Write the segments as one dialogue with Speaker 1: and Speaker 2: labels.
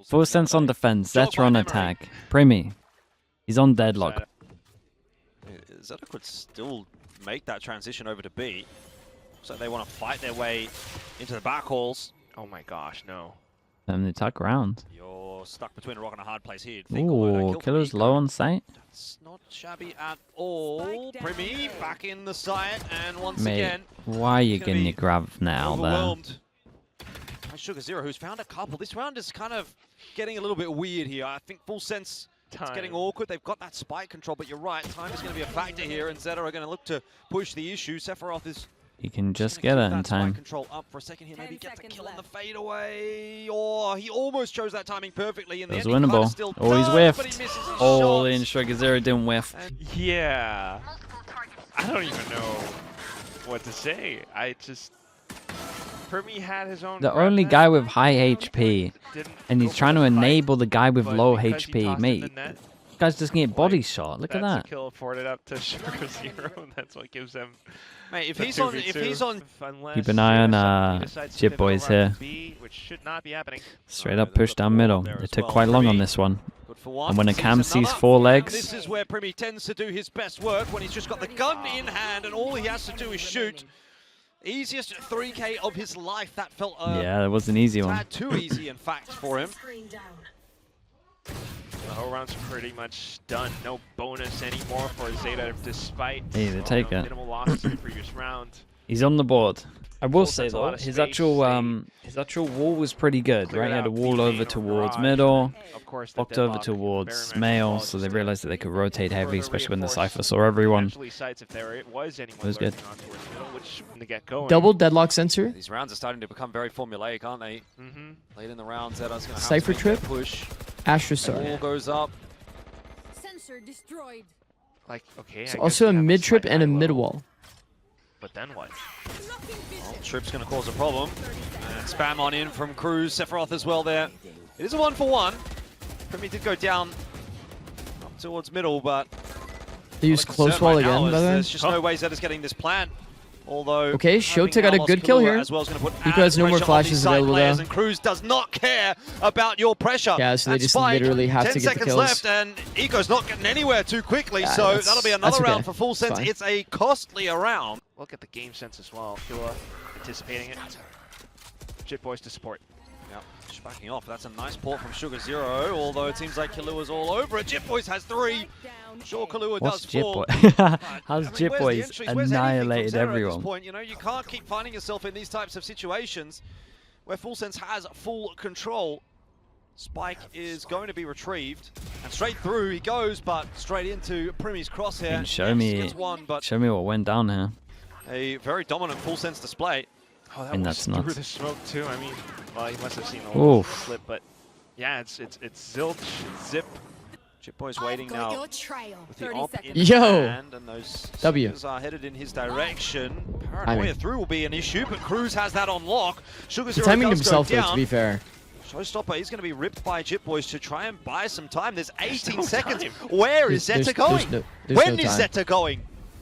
Speaker 1: Full sense on defense. Zeta on attack. Primmie. He's on deadlock.
Speaker 2: Zeta could still make that transition over to B. So they want to fight their way into the back halls.
Speaker 3: Oh my gosh, no.
Speaker 1: And they tuck around.
Speaker 2: You're stuck between a rock and a hard place here.
Speaker 1: Ooh, killer's low on sight.
Speaker 2: That's not shabby at all. Primmie back in the site, and once
Speaker 1: Mate,
Speaker 2: again,
Speaker 1: why are you getting your grab now there?
Speaker 2: overwhelmed. Sugar Zero, who's found a couple. This round is kind of getting a little bit weird here. I think full sense. It's getting awkward. They've got that spike control, but you're right. Time is going to be a factor here, and Zeta are going to look to push the issue. Sephiroth is.
Speaker 1: You can just get it in time.
Speaker 2: Control up for a second here. Maybe get the kill on the fadeaway. Or he almost chose that timing perfectly. In the
Speaker 1: It was
Speaker 2: end, he
Speaker 1: winnable.
Speaker 2: still
Speaker 1: Oh, he's
Speaker 2: does,
Speaker 1: whiffed.
Speaker 2: but he misses his
Speaker 1: Oh,
Speaker 2: shots.
Speaker 1: in Sugar Zero didn't whiff.
Speaker 3: Yeah. I don't even know what to say. I just... Primmie had his own...
Speaker 1: The only guy with high HP, and he's trying to enable the guy with low HP. Mate, this guy's just getting body shot. Look at that.
Speaker 3: That's a kill afforded up to Sugar Zero, and that's what gives them...
Speaker 2: Mate, if he's on,
Speaker 1: Keep an eye on Jip Boys here. Straight up push down middle. They took quite long on this one. And when a cam sees 4 legs,
Speaker 2: this is where Primmie tends to do his best work, when he's just got the gun in hand and all he has to do is shoot. Easiest 3K of his life. That felt
Speaker 1: yeah, that was an easy one.
Speaker 2: too easy, in fact, for him.
Speaker 3: The whole round's pretty much done. No bonus anymore for Zeta, despite
Speaker 1: Hey, they take it.
Speaker 3: minimal losses in the previous round.
Speaker 1: He's on the board. I will
Speaker 3: Full
Speaker 1: say
Speaker 3: sense, a lot
Speaker 1: though,
Speaker 3: of
Speaker 1: his
Speaker 3: space,
Speaker 1: actual wall was pretty good,
Speaker 3: cleared
Speaker 1: right? He had a
Speaker 3: out
Speaker 1: wall
Speaker 3: B
Speaker 1: over
Speaker 3: main
Speaker 1: towards
Speaker 3: garage.
Speaker 1: middle,
Speaker 3: Of course, the
Speaker 1: walked over
Speaker 3: deadlock
Speaker 1: towards
Speaker 3: experiment
Speaker 1: male,
Speaker 3: was
Speaker 1: so they
Speaker 3: just
Speaker 1: realized that they could rotate heavy,
Speaker 3: further
Speaker 1: especially when the
Speaker 3: reinforce
Speaker 1: Cypher saw everyone.
Speaker 3: potentially sites if there was anyone
Speaker 1: was good.
Speaker 3: lurking on towards middle, which to get going.
Speaker 4: Double deadlock sensor.
Speaker 2: These rounds are starting to become very formulaic, aren't they? Late in the round, Zeta's going to have
Speaker 4: Cypher
Speaker 2: to make
Speaker 4: trip.
Speaker 2: that push.
Speaker 4: Astrostar.
Speaker 2: Wall goes up.
Speaker 5: Sensor destroyed.
Speaker 3: Like, okay,
Speaker 4: So
Speaker 3: I
Speaker 4: also
Speaker 3: guess
Speaker 4: a
Speaker 3: we have
Speaker 4: mid trip
Speaker 3: slight
Speaker 4: and a
Speaker 3: high
Speaker 4: mid
Speaker 3: low.
Speaker 4: wall.
Speaker 3: But then what?
Speaker 2: Well, trip's going to cause a problem. And spam on in from Cruz. Sephiroth as well there. It is a 1-for-1. Primmie did go down up towards middle, but
Speaker 4: They use close wall again, by the way.
Speaker 2: there's just no way Zeta's getting this plan. Although,
Speaker 4: Okay, Shota got a good kill here.
Speaker 2: As well is going to put
Speaker 4: Nico has no more
Speaker 2: pressure on these
Speaker 4: flashes
Speaker 2: side
Speaker 4: available
Speaker 2: players,
Speaker 4: though.
Speaker 2: and Cruz does not care about your pressure.
Speaker 4: Yeah, so they
Speaker 2: And
Speaker 4: just
Speaker 2: Spike,
Speaker 4: literally have
Speaker 2: 10
Speaker 4: to get the
Speaker 2: seconds
Speaker 4: kills.
Speaker 2: left, and Eco's not getting anywhere too quickly,
Speaker 4: Yeah,
Speaker 2: so
Speaker 4: that's-
Speaker 2: that'll be
Speaker 4: that's
Speaker 2: another
Speaker 4: okay.
Speaker 2: round for full sense.
Speaker 4: Fine.
Speaker 2: It's a costlier round.
Speaker 3: Look at the game sense as well. Killa anticipating it. Jit Boys to support.
Speaker 2: Yep, just backing off. That's a nice port from Sugar Zero, although it seems like Kalua's all over it. Jip Boys has 3. Sure, Kalua
Speaker 1: What's
Speaker 2: does
Speaker 1: Jip
Speaker 2: 4.
Speaker 1: Boy? How's Jip
Speaker 2: where's the
Speaker 1: Boys
Speaker 2: entries? Where's anything from
Speaker 1: annihilated
Speaker 2: Zeta at
Speaker 1: everyone?
Speaker 2: this point? You know, you can't keep finding yourself in these types of situations where Full Sense has full control. Spike is going to be retrieved, and straight through he goes, but straight into Primmie's crosshair.
Speaker 1: And show
Speaker 2: Yes,
Speaker 1: me,
Speaker 2: gets one, but
Speaker 1: show me what went down here.
Speaker 2: a very dominant Full Sense display.
Speaker 3: Oh, that
Speaker 1: And
Speaker 3: was
Speaker 1: that's
Speaker 3: through
Speaker 1: nuts.
Speaker 3: the smoke too. I mean, well, he must have seen the
Speaker 1: Oof.
Speaker 3: flip, but yeah, it's zilch, it's zip.
Speaker 2: Chip Boy's waiting now
Speaker 5: Your trail.
Speaker 2: with the
Speaker 5: 30
Speaker 2: op in
Speaker 5: seconds.
Speaker 4: Yo!
Speaker 2: hand, and those
Speaker 4: W.
Speaker 2: seekers are headed in his direction.
Speaker 4: I
Speaker 2: Paranoia
Speaker 4: mean-
Speaker 2: through will be an issue, but Cruz has that on lock. Sugar
Speaker 4: He
Speaker 2: Zero
Speaker 4: timing
Speaker 2: does
Speaker 4: himself
Speaker 2: go
Speaker 4: though,
Speaker 2: down.
Speaker 4: to be fair.
Speaker 2: Showstopper, he's going to be ripped by Jip Boys to try and buy some time. There's 18
Speaker 3: no
Speaker 2: seconds.
Speaker 3: time.
Speaker 2: Where is Zeta going?
Speaker 4: There's
Speaker 2: When
Speaker 4: no
Speaker 2: is
Speaker 4: time.
Speaker 2: Zeta going?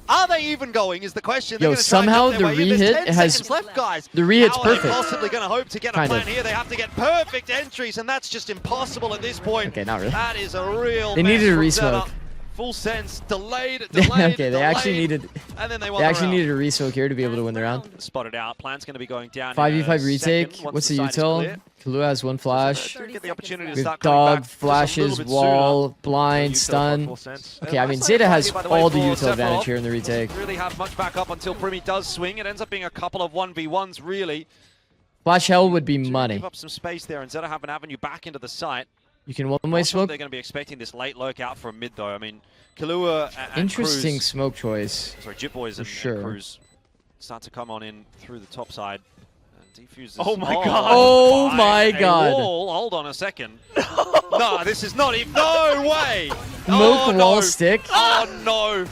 Speaker 2: Are they even going is the question.
Speaker 4: Yo,
Speaker 2: They're gonna try and
Speaker 4: somehow
Speaker 2: cut their
Speaker 4: the
Speaker 2: way in. There's
Speaker 4: re-hit
Speaker 2: 10
Speaker 4: has-
Speaker 2: seconds left, guys.
Speaker 4: the re-hit's
Speaker 2: How are they
Speaker 4: perfect.
Speaker 2: possibly going to hope to get a
Speaker 4: Kind
Speaker 2: plan
Speaker 4: of.
Speaker 2: here? They have to get perfect entries, and that's just impossible at this point.
Speaker 4: Okay, not really.
Speaker 2: That is a real
Speaker 4: They
Speaker 2: mess
Speaker 4: needed a
Speaker 2: from
Speaker 4: re-smoke.
Speaker 2: Zeta. Full sense, delayed,
Speaker 4: Okay, they actually needed
Speaker 2: and then they
Speaker 4: they actually needed a re-soak here to be able to win the round.
Speaker 2: spotted out. Plan's going to be going down.
Speaker 4: 5v5
Speaker 2: in a
Speaker 4: retake.
Speaker 2: second, once
Speaker 4: What's the
Speaker 2: side is
Speaker 4: util?
Speaker 2: clear.
Speaker 4: Kalua has one flash.
Speaker 2: Get the opportunity to
Speaker 4: With
Speaker 2: start coming
Speaker 4: dog,
Speaker 2: back just a
Speaker 4: flashes,
Speaker 2: little bit
Speaker 4: wall, blind,
Speaker 3: Util for
Speaker 4: stun.
Speaker 3: Full Sense.
Speaker 4: Okay, I mean
Speaker 2: Last
Speaker 4: Zeta
Speaker 2: time
Speaker 4: has
Speaker 2: by the way,
Speaker 4: all the
Speaker 2: for
Speaker 4: util advantage
Speaker 2: Sephiroth.
Speaker 4: here in the retake.
Speaker 2: Doesn't really have much backup until Primmie does swing. It ends up being a couple of 1v1s, really.
Speaker 4: Flash hell would be
Speaker 2: To
Speaker 4: money.
Speaker 2: Give up some space there, and Zeta have an avenue back into the site.
Speaker 4: You can one-way
Speaker 2: Not sure
Speaker 4: smoke.
Speaker 2: They're going to be expecting this late lurk out from mid, though. I mean, Kalua and
Speaker 4: Interesting
Speaker 2: Cruz,
Speaker 4: smoke choice.
Speaker 2: sorry, Jip Boys and
Speaker 4: sure.
Speaker 2: Cruz start to come on in through the top side. And defuse this.
Speaker 3: Oh my God.
Speaker 4: Oh my
Speaker 2: A
Speaker 4: God.
Speaker 2: wall. Hold on a second. No, this is not even. No way.
Speaker 4: Smoke
Speaker 2: oh,
Speaker 4: wall
Speaker 2: no.
Speaker 4: stick.
Speaker 2: Oh no.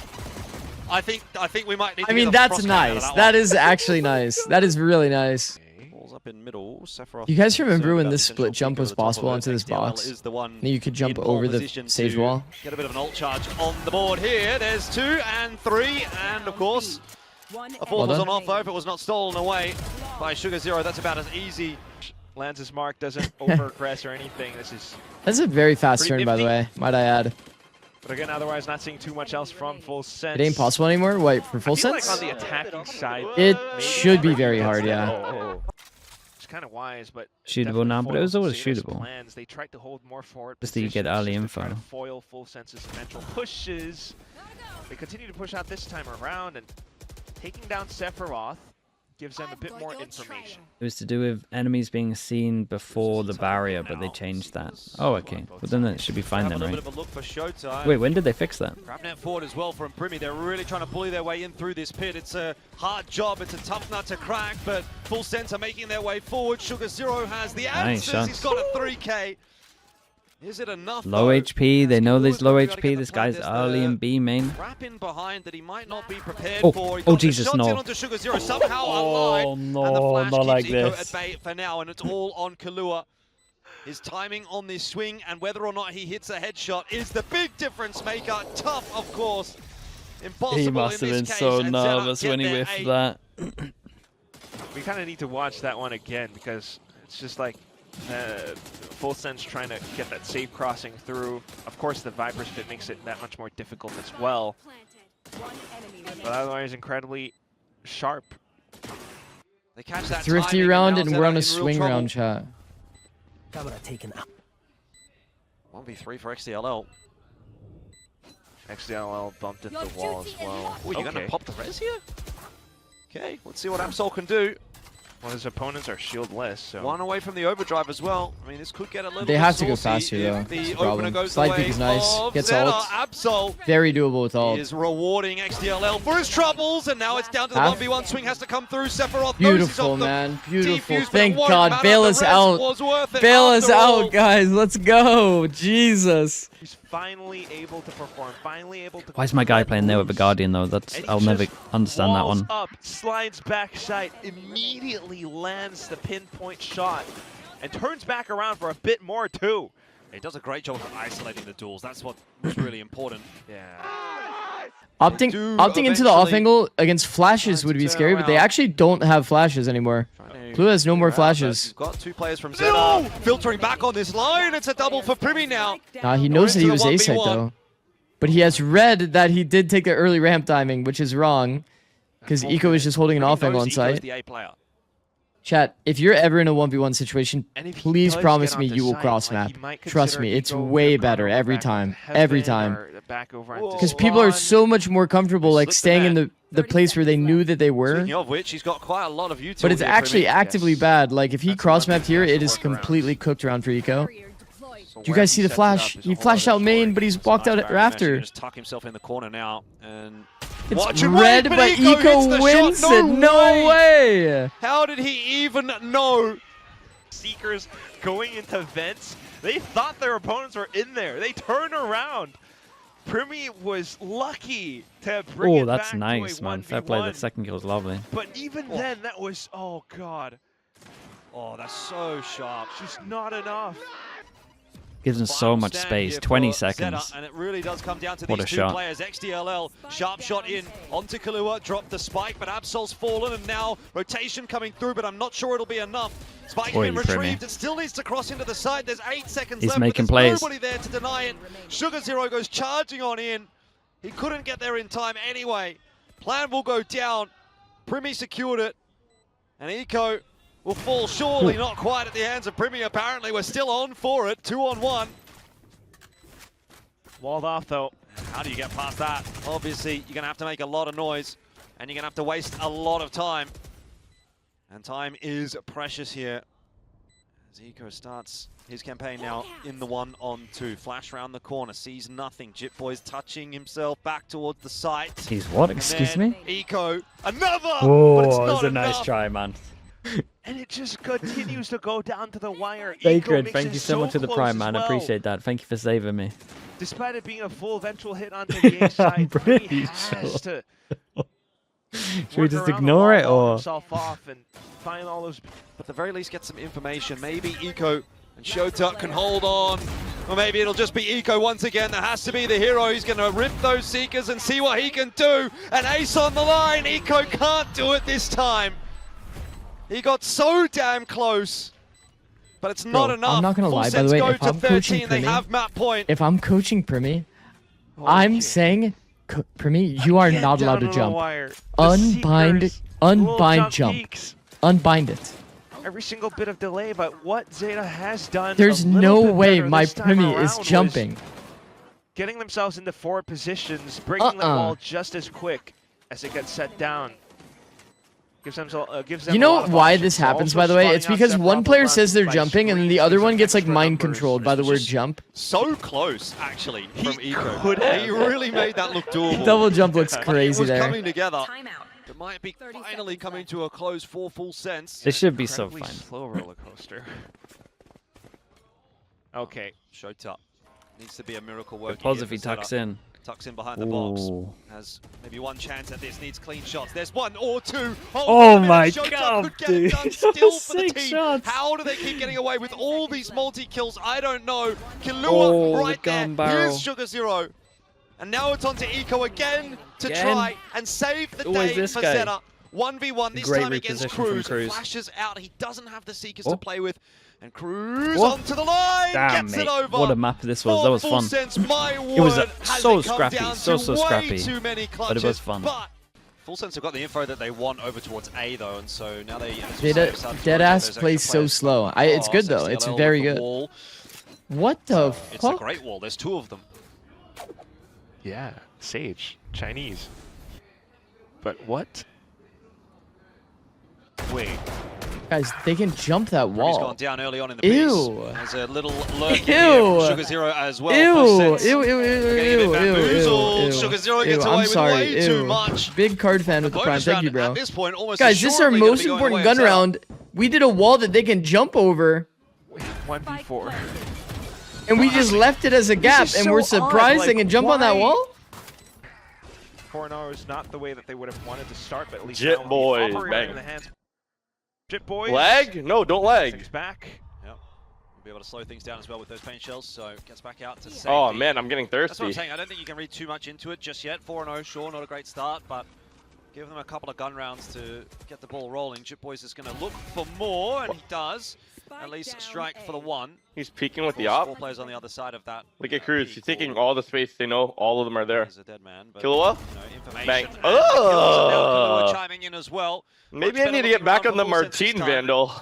Speaker 2: I think we might need to
Speaker 4: I mean,
Speaker 2: get a
Speaker 4: that's
Speaker 2: frost out of
Speaker 4: nice.
Speaker 2: that
Speaker 4: That
Speaker 2: one.
Speaker 4: is actually nice. That is really nice.
Speaker 2: Balls up in middle. Sephiroth
Speaker 4: You guys remember
Speaker 2: concerned
Speaker 4: when
Speaker 2: about
Speaker 4: this
Speaker 2: potential
Speaker 4: split jump
Speaker 2: peek
Speaker 4: was
Speaker 2: over the top
Speaker 4: possible
Speaker 2: of it.
Speaker 4: onto this
Speaker 2: XDL
Speaker 4: box?
Speaker 2: is the one
Speaker 4: Then you could jump
Speaker 2: in pole
Speaker 4: over the
Speaker 2: position
Speaker 4: stage
Speaker 2: to
Speaker 4: wall.
Speaker 2: Get a bit of an ult charge on the board here. There's 2 and 3, and of course, a fourth was
Speaker 4: done.
Speaker 2: on offer if it was not stolen away by Sugar Zero. That's about as easy
Speaker 3: lands his mark, doesn't over-aggress or anything. This is,
Speaker 4: That's a very fast
Speaker 3: Pretty
Speaker 4: turn, by the
Speaker 3: nifty.
Speaker 4: way. Might I add?
Speaker 3: but again, otherwise not seeing too much else from Full Sense.
Speaker 4: It ain't possible anymore. Wait, for full
Speaker 3: I feel like
Speaker 4: sense?
Speaker 3: on the attacking side,
Speaker 4: It
Speaker 3: maybe
Speaker 4: should be
Speaker 3: Primmie
Speaker 4: very
Speaker 3: gets
Speaker 4: hard,
Speaker 3: that.
Speaker 4: yeah.
Speaker 3: Oh. It's kind of wise, but
Speaker 1: Shootable
Speaker 3: definitely
Speaker 1: now, but it was
Speaker 3: foiled
Speaker 1: always
Speaker 3: Zeta's
Speaker 1: shootable.
Speaker 3: plans. They tried to hold more forward
Speaker 1: Just that you get
Speaker 3: positions
Speaker 1: early
Speaker 3: just to try
Speaker 1: info.
Speaker 3: to foil Full Sense's eventual pushes. They continue to push out this time around, and taking down Sephiroth gives them a bit more information.
Speaker 1: It was to do with enemies being seen before the barrier, but they changed that. Oh, okay. Well, then it should be fine
Speaker 2: Have
Speaker 1: then,
Speaker 2: a little
Speaker 1: right?
Speaker 2: bit of a look for Showtime.
Speaker 1: Wait, when did they fix that?
Speaker 2: Grabbing it forward as well from Primmie. They're really trying to bully their way in through this pit. It's a hard job. It's a tough nut to crack, but Full Sense are making their way forward. Sugar Zero has the answers.
Speaker 1: shots.
Speaker 2: He's got a 3K. Is it enough?
Speaker 1: Low
Speaker 2: though?
Speaker 1: HP. They know there's
Speaker 2: Kalua's
Speaker 1: low
Speaker 2: probably gotta get
Speaker 1: HP.
Speaker 2: the
Speaker 1: This
Speaker 2: plan.
Speaker 1: guy's
Speaker 2: There's
Speaker 1: early
Speaker 2: the
Speaker 1: in B main.
Speaker 2: Wrap in behind that he might not be prepared
Speaker 1: Oh,
Speaker 2: for. He
Speaker 1: oh
Speaker 2: got the
Speaker 1: Jesus,
Speaker 2: shots
Speaker 1: no.
Speaker 2: in onto Sugar Zero, somehow alive.
Speaker 1: Oh,
Speaker 2: And the
Speaker 1: no,
Speaker 2: flash
Speaker 1: not
Speaker 2: keeps
Speaker 1: like
Speaker 2: Eco
Speaker 1: this.
Speaker 2: at bay for now, and it's all on Kalua. His timing on this swing and whether or not he hits a headshot is the big difference maker. Tough, of course. Impossible
Speaker 1: He must
Speaker 2: in
Speaker 1: have
Speaker 2: this
Speaker 1: been
Speaker 2: case,
Speaker 1: so
Speaker 2: and Zeta
Speaker 1: nervous
Speaker 2: get
Speaker 1: when he
Speaker 2: their
Speaker 1: whiffed
Speaker 2: eight.
Speaker 1: that.
Speaker 3: We kind of need to watch that one again because it's just like Full Sense trying to get that safe crossing through. Of course, the Viper's Pit makes it that much more difficult as well. But otherwise, incredibly sharp.
Speaker 2: They catch that
Speaker 4: Thrifty
Speaker 2: timing,
Speaker 4: round,
Speaker 2: now
Speaker 4: and
Speaker 2: Zeta
Speaker 4: we're on
Speaker 2: in
Speaker 4: a
Speaker 2: real
Speaker 4: swing
Speaker 2: trouble.
Speaker 4: round, chat.
Speaker 2: 1v3 for XDLL.
Speaker 3: XDLL bumped into the wall as well.
Speaker 2: Oh, you're going to
Speaker 3: Okay.
Speaker 2: pop the res here? Okay, let's see what Absol can do.
Speaker 3: Well, his opponents are shieldless, so
Speaker 2: One away from the overdrive as well. I mean, this could get a little
Speaker 4: They
Speaker 2: bit
Speaker 4: have to go
Speaker 2: saucy
Speaker 4: faster, though.
Speaker 2: if
Speaker 4: That's
Speaker 2: the
Speaker 4: the problem.
Speaker 2: opener goes
Speaker 4: Slide
Speaker 2: the
Speaker 4: peek
Speaker 2: way
Speaker 4: is nice.
Speaker 2: of
Speaker 4: Gets
Speaker 2: Zeta.
Speaker 4: ult.
Speaker 2: Absol
Speaker 4: Very doable with ult.
Speaker 2: is rewarding XDLL for his troubles, and now it's down to the
Speaker 4: Half.
Speaker 2: 1v1 swing has to come through. Sephiroth knows he's
Speaker 4: Beautiful,
Speaker 2: off the
Speaker 4: man. Beautiful.
Speaker 2: defuse, but it
Speaker 4: Thank
Speaker 2: won't
Speaker 4: God.
Speaker 2: matter.
Speaker 4: Bail
Speaker 2: The
Speaker 4: us
Speaker 2: res
Speaker 4: out.
Speaker 2: was worth it
Speaker 4: Bail us
Speaker 2: after all.
Speaker 4: out, guys. Let's go. Jesus.
Speaker 3: he's finally able to perform, finally able to.
Speaker 1: Why is my guy playing there with the Guardian though? That's
Speaker 3: And he
Speaker 1: I'll never
Speaker 3: just
Speaker 1: understand that
Speaker 3: walls
Speaker 1: one.
Speaker 3: Up, slides back sight, immediately lands the pinpoint shot, and turns back around for a bit more too.
Speaker 2: He does a great job of isolating the duels. That's what was really important.
Speaker 3: Yeah.
Speaker 4: Opting
Speaker 2: do
Speaker 4: into the off
Speaker 2: eventually
Speaker 4: angle against flashes
Speaker 2: try
Speaker 4: would
Speaker 2: to
Speaker 4: be
Speaker 2: turn
Speaker 4: scary, but they
Speaker 2: around.
Speaker 4: actually don't have flashes anymore. Blue has no more flashes.
Speaker 2: You've got two players from Zeta filtering back on this line. It's a double for Primmie now.
Speaker 4: He knows that he
Speaker 2: into
Speaker 4: was
Speaker 2: the
Speaker 4: A-side
Speaker 2: 1v1.
Speaker 4: though. But he has read that he did take the early ramp timing, which is wrong. Because Eco is just holding an off angle on site.
Speaker 2: The A player.
Speaker 4: Chat, if you're ever in a 1v1 situation,
Speaker 3: And if he
Speaker 4: please
Speaker 3: does
Speaker 4: promise
Speaker 3: get
Speaker 4: me
Speaker 3: onto
Speaker 4: you will
Speaker 3: site,
Speaker 4: cross
Speaker 3: like,
Speaker 4: map.
Speaker 3: he might
Speaker 4: Trust
Speaker 3: consider
Speaker 4: me, it's
Speaker 3: Eco
Speaker 4: way
Speaker 3: the
Speaker 4: better
Speaker 3: combo
Speaker 4: every
Speaker 3: back
Speaker 4: time.
Speaker 3: with
Speaker 4: Every
Speaker 3: Heaven
Speaker 4: time.
Speaker 3: or back over
Speaker 2: Whoa.
Speaker 3: onto
Speaker 4: Because people are
Speaker 2: on.
Speaker 4: so much more comfortable like
Speaker 2: Slip the
Speaker 4: staying in
Speaker 2: net.
Speaker 4: the place where they knew that they were.
Speaker 2: Speaking of which, he's got quite a lot of utility.
Speaker 4: But it's actually actively
Speaker 3: Yes.
Speaker 4: bad. Like if he
Speaker 3: That's
Speaker 4: cross
Speaker 3: another
Speaker 4: mapped here,
Speaker 3: thing
Speaker 4: it is
Speaker 3: to work around.
Speaker 4: completely cooked around for Eco.
Speaker 5: Barrier deployed.
Speaker 3: So
Speaker 4: Do you
Speaker 3: where
Speaker 4: guys see the
Speaker 3: sets it
Speaker 4: flash?
Speaker 3: up is
Speaker 4: He
Speaker 3: a whole
Speaker 4: flashed
Speaker 3: other
Speaker 4: out main,
Speaker 3: story.
Speaker 4: but he's walked out after.
Speaker 2: Just tuck himself in the corner now, and
Speaker 4: It's
Speaker 2: watch him
Speaker 4: red,
Speaker 2: wait,
Speaker 4: but
Speaker 2: Eco hits
Speaker 4: Eco
Speaker 2: the
Speaker 4: wins
Speaker 2: shot.
Speaker 4: it. No way.
Speaker 2: How did he even know?
Speaker 3: Seekers going into vents. They thought their opponents were in there. They turned around. Primmie was lucky to bring
Speaker 1: Oh,
Speaker 3: it
Speaker 1: that's
Speaker 3: back
Speaker 1: nice,
Speaker 3: to a
Speaker 1: man. Fair play.
Speaker 3: 1v1.
Speaker 1: That second kill was lovely.
Speaker 3: But even then, that was, oh god,
Speaker 2: Oh, that's so sharp.
Speaker 3: just not enough.
Speaker 1: Gives him so
Speaker 2: Final
Speaker 1: much
Speaker 2: stand
Speaker 1: space.
Speaker 2: here
Speaker 1: 20
Speaker 2: for Zeta,
Speaker 1: seconds.
Speaker 2: and it really does come down to
Speaker 1: What
Speaker 2: these
Speaker 1: a
Speaker 2: two
Speaker 1: shot.
Speaker 2: players. XDLL, sharp shot in onto Kalua, dropped the spike, but Absol's fallen, and now rotation coming through, but I'm not sure it'll be enough. Spike's
Speaker 1: Oi,
Speaker 2: been retrieved,
Speaker 1: Primmie.
Speaker 2: it still needs to cross into the side. There's 8 seconds
Speaker 1: He's
Speaker 2: left,
Speaker 1: making
Speaker 2: but there's
Speaker 1: plays.
Speaker 2: nobody there to deny it. Sugar Zero goes charging on in. He couldn't get there in time anyway. Plan will go down. Primmie secured it, and Eco will fall surely, not quite at the hands of Primmie apparently. We're still on for it, 2-on-1.
Speaker 3: Walled off though.
Speaker 2: How do you get past that? Obviously, you're going to have to make a lot of noise, and you're going to have to waste a lot of time. And time is precious here. As Eco starts his campaign now in the 1-on-2. Flash round the corner, sees nothing. Jitboy's touching himself back towards the site.
Speaker 1: He's what?
Speaker 2: And
Speaker 1: Excuse
Speaker 2: then
Speaker 1: me?
Speaker 2: Eco, another! but it's
Speaker 1: Oh,
Speaker 2: not
Speaker 1: that's a nice
Speaker 2: enough.
Speaker 1: try, man.
Speaker 3: And it just continues to go down to the wire.
Speaker 1: Sacred,
Speaker 3: Eco
Speaker 1: thank
Speaker 3: makes
Speaker 1: you
Speaker 3: it
Speaker 1: so much for the
Speaker 3: close
Speaker 1: prime,
Speaker 3: as
Speaker 1: man. I
Speaker 3: well.
Speaker 1: appreciate that. Thank you for saving me.
Speaker 3: Despite it being a full eventual hit onto the A side,
Speaker 1: pretty
Speaker 3: he has to
Speaker 1: Should we
Speaker 3: work
Speaker 1: just
Speaker 3: around the
Speaker 1: ignore
Speaker 3: wall,
Speaker 1: it,
Speaker 3: wall
Speaker 1: or?
Speaker 3: himself off and find all those.
Speaker 2: At the very least, get some information. Maybe Eco and Shota can hold on. Or maybe it'll just be Eco once again. There has to be the hero. He's going to rip those Seekers and see what he can do. An ace on the line. Eco can't do it this time. He got so damn close. but it's not
Speaker 4: Bro,
Speaker 2: enough.
Speaker 4: I'm not gonna
Speaker 2: Full
Speaker 4: lie, by
Speaker 2: Sense
Speaker 4: the way,
Speaker 2: go
Speaker 4: if
Speaker 2: to
Speaker 4: I'm coaching
Speaker 2: 13, they
Speaker 4: Primmie-
Speaker 2: have map point.
Speaker 4: If I'm coaching Primmie, I'm saying, Primmie, you are
Speaker 3: Get
Speaker 4: not allowed
Speaker 3: down
Speaker 4: to
Speaker 3: the
Speaker 4: jump.
Speaker 3: wire. The
Speaker 4: Unbind,
Speaker 3: Seekers, little
Speaker 4: unbind jump.
Speaker 3: peaks.
Speaker 4: Unbind it.
Speaker 3: Every single bit of delay, but what Zeta has done.
Speaker 4: There's
Speaker 3: a little
Speaker 4: no
Speaker 3: bit
Speaker 4: way
Speaker 3: better
Speaker 4: my
Speaker 3: this time
Speaker 4: Primmie is
Speaker 3: around was
Speaker 4: jumping.
Speaker 3: Getting themselves into forward positions, breaking the wall just as quick as it gets set down. Gives them
Speaker 4: You
Speaker 3: a
Speaker 4: know
Speaker 3: lot of
Speaker 4: why
Speaker 3: options.
Speaker 4: this happens,
Speaker 3: Also
Speaker 4: by the way?
Speaker 3: starting
Speaker 4: It's
Speaker 3: out
Speaker 4: because
Speaker 3: several
Speaker 4: one player
Speaker 3: runs
Speaker 4: says they're
Speaker 3: by
Speaker 4: jumping, and then the
Speaker 3: screens
Speaker 4: other
Speaker 3: with
Speaker 4: one
Speaker 3: some
Speaker 4: gets like
Speaker 3: extra
Speaker 4: mind
Speaker 3: numbers.
Speaker 4: controlled by the
Speaker 2: This
Speaker 4: word
Speaker 2: was just
Speaker 4: jump.
Speaker 2: So close, actually, from Eco.
Speaker 3: could have.
Speaker 2: He really made that look doable.
Speaker 4: Double jump looks
Speaker 2: But
Speaker 4: crazy
Speaker 2: it was
Speaker 4: there.
Speaker 2: coming together.
Speaker 5: Timeout.
Speaker 2: It might be
Speaker 5: 30
Speaker 2: finally
Speaker 5: seconds
Speaker 2: coming
Speaker 5: left.
Speaker 2: to a close for Full Sense.
Speaker 1: This should be so
Speaker 3: Incredibly
Speaker 1: fun.
Speaker 3: slow roller coaster. Okay.
Speaker 2: Shota needs to be a miracle
Speaker 1: But
Speaker 2: working.
Speaker 1: pause
Speaker 2: here
Speaker 1: if he
Speaker 2: for Zeta.
Speaker 1: tucks in.
Speaker 2: Tucks in behind the box.
Speaker 1: Ooh.
Speaker 2: Has maybe one chance at this. Needs clean shots. There's one or two.
Speaker 1: Oh my
Speaker 2: Shota
Speaker 1: God,
Speaker 2: could get it done
Speaker 1: dude.
Speaker 2: still for the
Speaker 1: 6
Speaker 2: team.
Speaker 1: shots.
Speaker 2: How do they keep getting away with all these multi-kills? I don't know. Killua
Speaker 1: Oh,
Speaker 2: right
Speaker 1: the
Speaker 2: there.
Speaker 1: gun barrel.
Speaker 2: Here's Sugar Zero. And now it's on to Eco again to
Speaker 1: Again?
Speaker 2: try and save the
Speaker 1: Always
Speaker 2: day
Speaker 1: this
Speaker 2: for
Speaker 1: guy.
Speaker 2: Zeta. 1v1 this
Speaker 1: Great
Speaker 2: time against
Speaker 1: reposition from
Speaker 2: Cruz.
Speaker 1: Cruz.
Speaker 2: Flashes out. He doesn't have the Seekers
Speaker 1: Oh.
Speaker 2: to play with. And Cruz
Speaker 1: Oh.
Speaker 2: onto the line.
Speaker 1: Damn,
Speaker 2: gets
Speaker 1: mate.
Speaker 2: it over.
Speaker 1: What a map this was. That was
Speaker 2: For
Speaker 1: fun.
Speaker 2: Full Sense, my word,
Speaker 1: It was
Speaker 2: has
Speaker 1: so
Speaker 2: it come
Speaker 1: scrappy,
Speaker 2: down
Speaker 1: so
Speaker 2: to way
Speaker 1: scrappy.
Speaker 2: too many
Speaker 1: But
Speaker 2: clutches,
Speaker 1: it was fun.
Speaker 2: But Full Sense have got the info that they want over towards A though, and so now they.
Speaker 4: Deadass plays so slow. It's good though. It's very good.
Speaker 2: Wall.
Speaker 4: What the
Speaker 2: It's a
Speaker 4: fuck?
Speaker 2: great wall. There's two of them.
Speaker 3: Yeah. Sage. Chinese. But what? Wait.
Speaker 4: Guys, they can jump that
Speaker 2: He's
Speaker 4: wall.
Speaker 2: gone down early on in the
Speaker 4: Ew.
Speaker 2: piece. There's a little lurk in
Speaker 4: Ew.
Speaker 2: here from Sugar Zero as well.
Speaker 4: Ew,
Speaker 2: Full Sense
Speaker 4: ew, ew, ew,
Speaker 2: getting a bit
Speaker 4: ew, ew,
Speaker 2: bamboozled.
Speaker 4: ew, ew.
Speaker 2: Sugar Zero
Speaker 4: Ew,
Speaker 2: gets away
Speaker 4: I'm
Speaker 2: with
Speaker 4: sorry.
Speaker 2: way
Speaker 4: Ew.
Speaker 2: too much.
Speaker 4: Big card fan with the prime.
Speaker 2: Bonus
Speaker 4: Thank you,
Speaker 2: round
Speaker 4: bro.
Speaker 2: At this point, almost
Speaker 4: Guys, this is our
Speaker 2: assuredly gonna
Speaker 4: most
Speaker 2: be going
Speaker 4: important
Speaker 2: away
Speaker 4: gun
Speaker 2: as well.
Speaker 4: round. We did a wall that they can jump over,
Speaker 3: 1v4.
Speaker 4: and we just left it as a gap,
Speaker 3: is
Speaker 4: and
Speaker 3: so
Speaker 4: we're
Speaker 3: odd,
Speaker 4: surprised they
Speaker 3: like,
Speaker 4: can jump on that
Speaker 3: why?
Speaker 4: wall?
Speaker 3: 4-0 is not the way that they would have wanted to start, but at least
Speaker 6: Jit
Speaker 3: now
Speaker 6: boys,
Speaker 3: the operator
Speaker 6: bang.
Speaker 3: in the hands. Jit boys.
Speaker 6: Lag? No, don't lag.
Speaker 3: Six back.
Speaker 2: Yep. We'll be able to slow things down as well with those paint shells, so gets back out to safety.
Speaker 6: Oh man, I'm getting
Speaker 2: That's what I'm
Speaker 6: thirsty.
Speaker 2: saying. I don't think you can read too much into it just yet. 4-0, sure, not a great start, but give them a couple of gun rounds to get the ball rolling. Jit Boys is going to look for more, and he does. At least strike for the one.
Speaker 6: He's peeking with the
Speaker 2: Four
Speaker 6: op.
Speaker 2: players on the other side of that.
Speaker 6: Look at Cruz.
Speaker 2: peak
Speaker 6: He's taking
Speaker 2: forward.
Speaker 6: all the space they know. All of them are there.
Speaker 2: He's a dead man. But,
Speaker 6: Killua?
Speaker 2: you know, information.
Speaker 6: Bang.
Speaker 2: And the kills are now
Speaker 6: Ugh.
Speaker 2: Killua chiming in as well.
Speaker 6: Maybe
Speaker 2: Much
Speaker 6: I
Speaker 2: better
Speaker 6: need to
Speaker 2: looking
Speaker 6: get back
Speaker 2: round
Speaker 6: on the
Speaker 2: for Full Sense this
Speaker 6: Martine
Speaker 2: time.
Speaker 6: Vandal.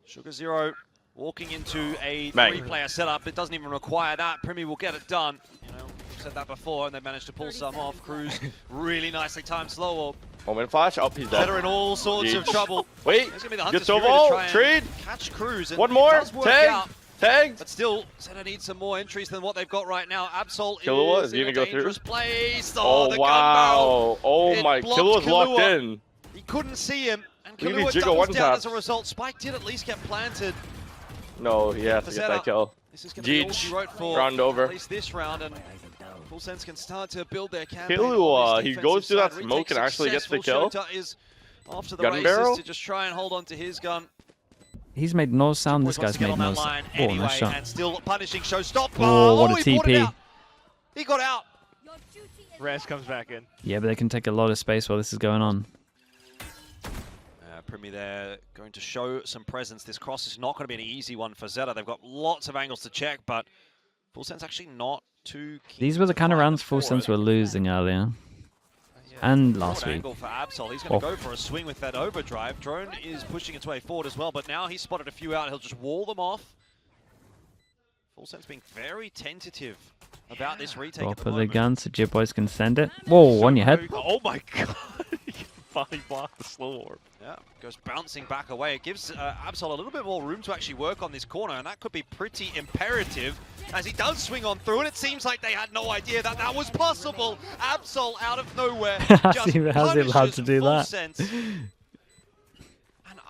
Speaker 2: Sugar Zero walking into a
Speaker 6: Bang.
Speaker 2: three-player setup. It doesn't even require that. Primmie will get it done. You know, we've said that before, and they managed to pull some off. Cruz really nicely timed slow wall.
Speaker 6: Moment flash. Oh, he's dead.
Speaker 2: They're in all sorts of
Speaker 6: Yeesh.
Speaker 2: trouble.
Speaker 6: Wait.
Speaker 2: There's gonna be the Hunter's
Speaker 6: Gets
Speaker 2: Fury to
Speaker 6: over.
Speaker 2: try and
Speaker 6: Trade.
Speaker 2: catch Cruz. And
Speaker 6: One
Speaker 2: it
Speaker 6: more.
Speaker 2: does work
Speaker 6: Tag.
Speaker 2: out,
Speaker 6: Tagged.
Speaker 2: but still, Zeta needs some more entries than what they've got right now. Absol
Speaker 6: Killua,
Speaker 2: is
Speaker 6: is he
Speaker 2: in a
Speaker 6: gonna go through?
Speaker 2: dangerous place.
Speaker 6: Oh
Speaker 2: the gun barrel.
Speaker 6: wow. Oh
Speaker 2: It
Speaker 6: my.
Speaker 2: blocked
Speaker 6: Killua's locked
Speaker 2: Killua.
Speaker 6: in.
Speaker 2: He couldn't see him, and
Speaker 6: Maybe
Speaker 2: Killua
Speaker 6: Jigga
Speaker 2: doubles
Speaker 6: one
Speaker 2: down
Speaker 6: taps.
Speaker 2: as a result. Spike did at least get planted.
Speaker 6: No, he has to get
Speaker 2: Zeta.
Speaker 6: that kill.
Speaker 2: This is going to be all
Speaker 6: Jeech.
Speaker 2: she wrote for
Speaker 6: Round over.
Speaker 2: at least this round, and Full Sense can start to build their campaign.
Speaker 6: Killua,
Speaker 2: on this
Speaker 6: he goes through
Speaker 2: defensive
Speaker 6: that
Speaker 2: side.
Speaker 6: smoke and
Speaker 2: Retake
Speaker 6: actually gets the
Speaker 2: successful.
Speaker 6: kill.
Speaker 2: Shota is off to the
Speaker 6: Gun
Speaker 2: races
Speaker 6: barrel?
Speaker 2: to just try and hold on to his gun.
Speaker 1: He's made no sound. This
Speaker 2: Wants
Speaker 1: guy's
Speaker 2: to get
Speaker 1: made
Speaker 2: on
Speaker 1: no
Speaker 2: that
Speaker 1: sound.
Speaker 2: line
Speaker 1: Oh,
Speaker 2: anyway,
Speaker 1: nice shot.
Speaker 2: and still punishing Showstopper.
Speaker 1: Oh, what a
Speaker 2: he brought it
Speaker 1: TP.
Speaker 2: out. He got out.
Speaker 5: Your duty is
Speaker 3: Rez comes back in.
Speaker 1: Yeah, but they can take a lot of space while this is going on.
Speaker 2: Primmie there going to show some presence. This cross is not going to be an easy one for Zeta. They've got lots of angles to check, but Full Sense actually not too keen.
Speaker 1: These were the
Speaker 2: to
Speaker 1: kind of
Speaker 2: fight
Speaker 1: rounds Full
Speaker 2: for
Speaker 1: Sense
Speaker 2: it.
Speaker 1: were losing earlier.
Speaker 2: Yeah,
Speaker 1: And
Speaker 2: forward
Speaker 1: last week.
Speaker 2: Angle for Absol. He's going to
Speaker 1: Oh.
Speaker 2: go for a swing with that overdrive. Drone is pushing its way forward as well, but now he's spotted a few out. He'll just wall them off. Full Sense being very tentative about this retake at
Speaker 1: Drop
Speaker 2: the
Speaker 1: of the
Speaker 2: moment.
Speaker 1: gun so Jit Boys can send it. Whoa, on your head.
Speaker 3: Oh my god. He finally blocked the slow orb.
Speaker 2: Yeah, goes bouncing back away. It gives Absol a little bit more room to actually work on this corner, and that could be pretty imperative as he does swing on through, and it seems like they had no idea that that was possible. Absol out of nowhere
Speaker 1: How's
Speaker 2: just
Speaker 1: he allowed
Speaker 2: punishes
Speaker 1: to do
Speaker 2: Full
Speaker 1: that?
Speaker 2: Sense. And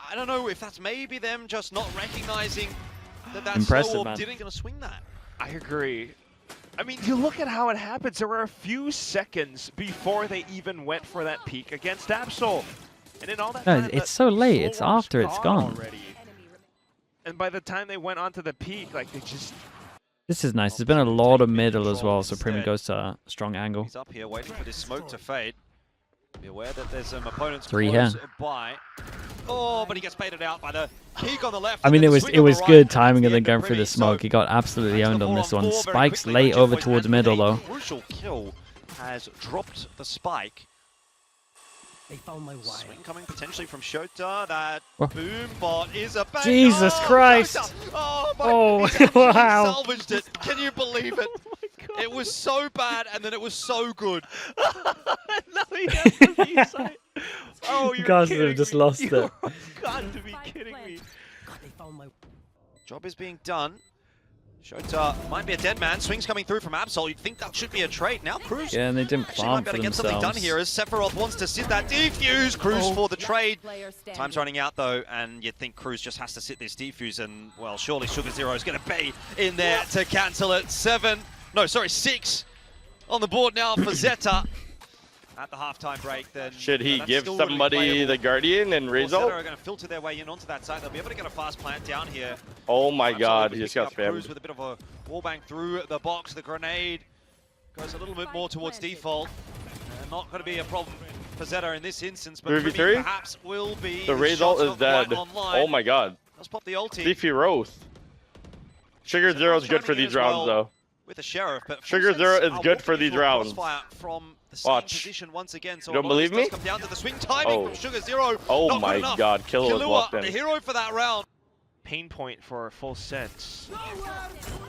Speaker 2: I don't know if that's maybe them just not recognizing that that
Speaker 1: Impressive,
Speaker 2: slow orb
Speaker 1: man.
Speaker 2: didn't gonna swing that.
Speaker 3: I agree. I mean, you look at how it happens. There were a few seconds before they even went for that peak against Absol. And in all that
Speaker 1: No,
Speaker 3: time,
Speaker 1: it's
Speaker 3: the
Speaker 1: so late.
Speaker 3: slow
Speaker 1: It's
Speaker 3: orb's
Speaker 1: after it's gone.
Speaker 3: already. And by the time they went onto the peak, like they just
Speaker 1: This is nice. There's been a lot of middle as well, so Primmie
Speaker 2: Instead.
Speaker 1: goes to a strong angle.
Speaker 2: He's up here waiting for this smoke to fade. Be aware that there's some opponents
Speaker 1: 3
Speaker 2: close
Speaker 1: here.
Speaker 2: by. Oh, but he gets baited out by the peak on the left.
Speaker 1: I mean,
Speaker 2: and
Speaker 1: it
Speaker 2: then the
Speaker 1: was
Speaker 2: swing
Speaker 1: it
Speaker 2: on the
Speaker 1: was
Speaker 2: right,
Speaker 1: good
Speaker 2: and that's
Speaker 1: timing
Speaker 2: the
Speaker 1: and then
Speaker 2: end
Speaker 1: going
Speaker 2: of
Speaker 1: through the
Speaker 2: Primmie.
Speaker 1: smoke. He got absolutely
Speaker 2: Back to
Speaker 1: owned
Speaker 2: the
Speaker 1: on this
Speaker 2: 4-on-4
Speaker 1: one.
Speaker 2: very
Speaker 1: Spike's
Speaker 2: quickly by
Speaker 1: late
Speaker 2: Jit
Speaker 1: over
Speaker 2: Boys,
Speaker 1: towards
Speaker 2: and
Speaker 1: middle
Speaker 2: a
Speaker 1: though.
Speaker 2: Crucial kill has dropped the spike.
Speaker 7: They found my wire.
Speaker 2: Swing coming potentially from Shota. That
Speaker 1: Oh.
Speaker 2: boom bot is a bang.
Speaker 1: Jesus
Speaker 2: Oh,
Speaker 1: Christ.
Speaker 2: Shota. Oh, my,
Speaker 1: Oh,
Speaker 2: he's actually
Speaker 1: wow.
Speaker 2: salvaged it. Can you believe it? It was so bad, and then it was so good.
Speaker 3: No, he has the B side. Oh, you're
Speaker 1: guys
Speaker 3: kidding
Speaker 1: have just
Speaker 3: me.
Speaker 1: lost
Speaker 3: You
Speaker 1: it.
Speaker 3: got to be kidding me.
Speaker 7: God, they found my.
Speaker 2: Job is being done. Shota might be a dead man. Swings coming through from Absol. You'd think that should be a trade. Now Cruz
Speaker 1: Yeah, and they didn't
Speaker 2: actually might
Speaker 1: plan
Speaker 2: be
Speaker 1: for
Speaker 2: able to get something done
Speaker 1: themselves.
Speaker 2: here as Sephiroth wants to sit that defuse. Cruz for the trade.
Speaker 5: Player standing.
Speaker 2: Time's running out though, and you'd think Cruz just has to sit this defuse, and well, surely Sugar Zero is going to be in there to cancel it. 6 on the board now for Zeta. At the halftime break, then
Speaker 6: Should he
Speaker 2: that's
Speaker 6: give
Speaker 2: still really
Speaker 6: somebody
Speaker 2: playable.
Speaker 6: the Guardian and
Speaker 2: Well, Zeta
Speaker 6: Rizzo?
Speaker 2: are going to filter their way in onto that side. They'll be able to get a fast plant down here.
Speaker 6: Oh my god,
Speaker 2: Absolutely
Speaker 6: he just
Speaker 2: picking
Speaker 6: got
Speaker 2: up Cruz
Speaker 6: spammed.
Speaker 2: with a bit of a wallbang through the box. The grenade goes a little bit more towards default. Not going to be a problem for Zeta in this instance, but
Speaker 6: 3v3?
Speaker 2: Primmie perhaps will be.
Speaker 6: The
Speaker 2: his
Speaker 6: result
Speaker 2: shots
Speaker 6: is
Speaker 2: not quite
Speaker 6: dead.
Speaker 2: online.
Speaker 6: Oh my god.
Speaker 2: Let's pop the ulti.
Speaker 6: Leafy roast. Sugar Zero's good for these rounds though.
Speaker 2: With the Sheriff, but
Speaker 6: Sugar
Speaker 2: Full
Speaker 6: Zero
Speaker 2: Sense
Speaker 6: is
Speaker 2: are
Speaker 6: good for
Speaker 2: walking
Speaker 6: these
Speaker 2: into a
Speaker 6: rounds.
Speaker 2: crossfire from the same
Speaker 6: Watch.
Speaker 2: position once again. So
Speaker 6: You don't
Speaker 2: a lot of this
Speaker 6: believe
Speaker 2: does
Speaker 6: me?
Speaker 2: come down to the swing timing
Speaker 6: Oh.
Speaker 2: from Sugar Zero.
Speaker 6: Oh
Speaker 2: Not
Speaker 6: my
Speaker 2: good enough.
Speaker 6: god, Killua was walked
Speaker 2: the
Speaker 6: in.
Speaker 2: hero for that round.
Speaker 3: Pain point for Full Sense.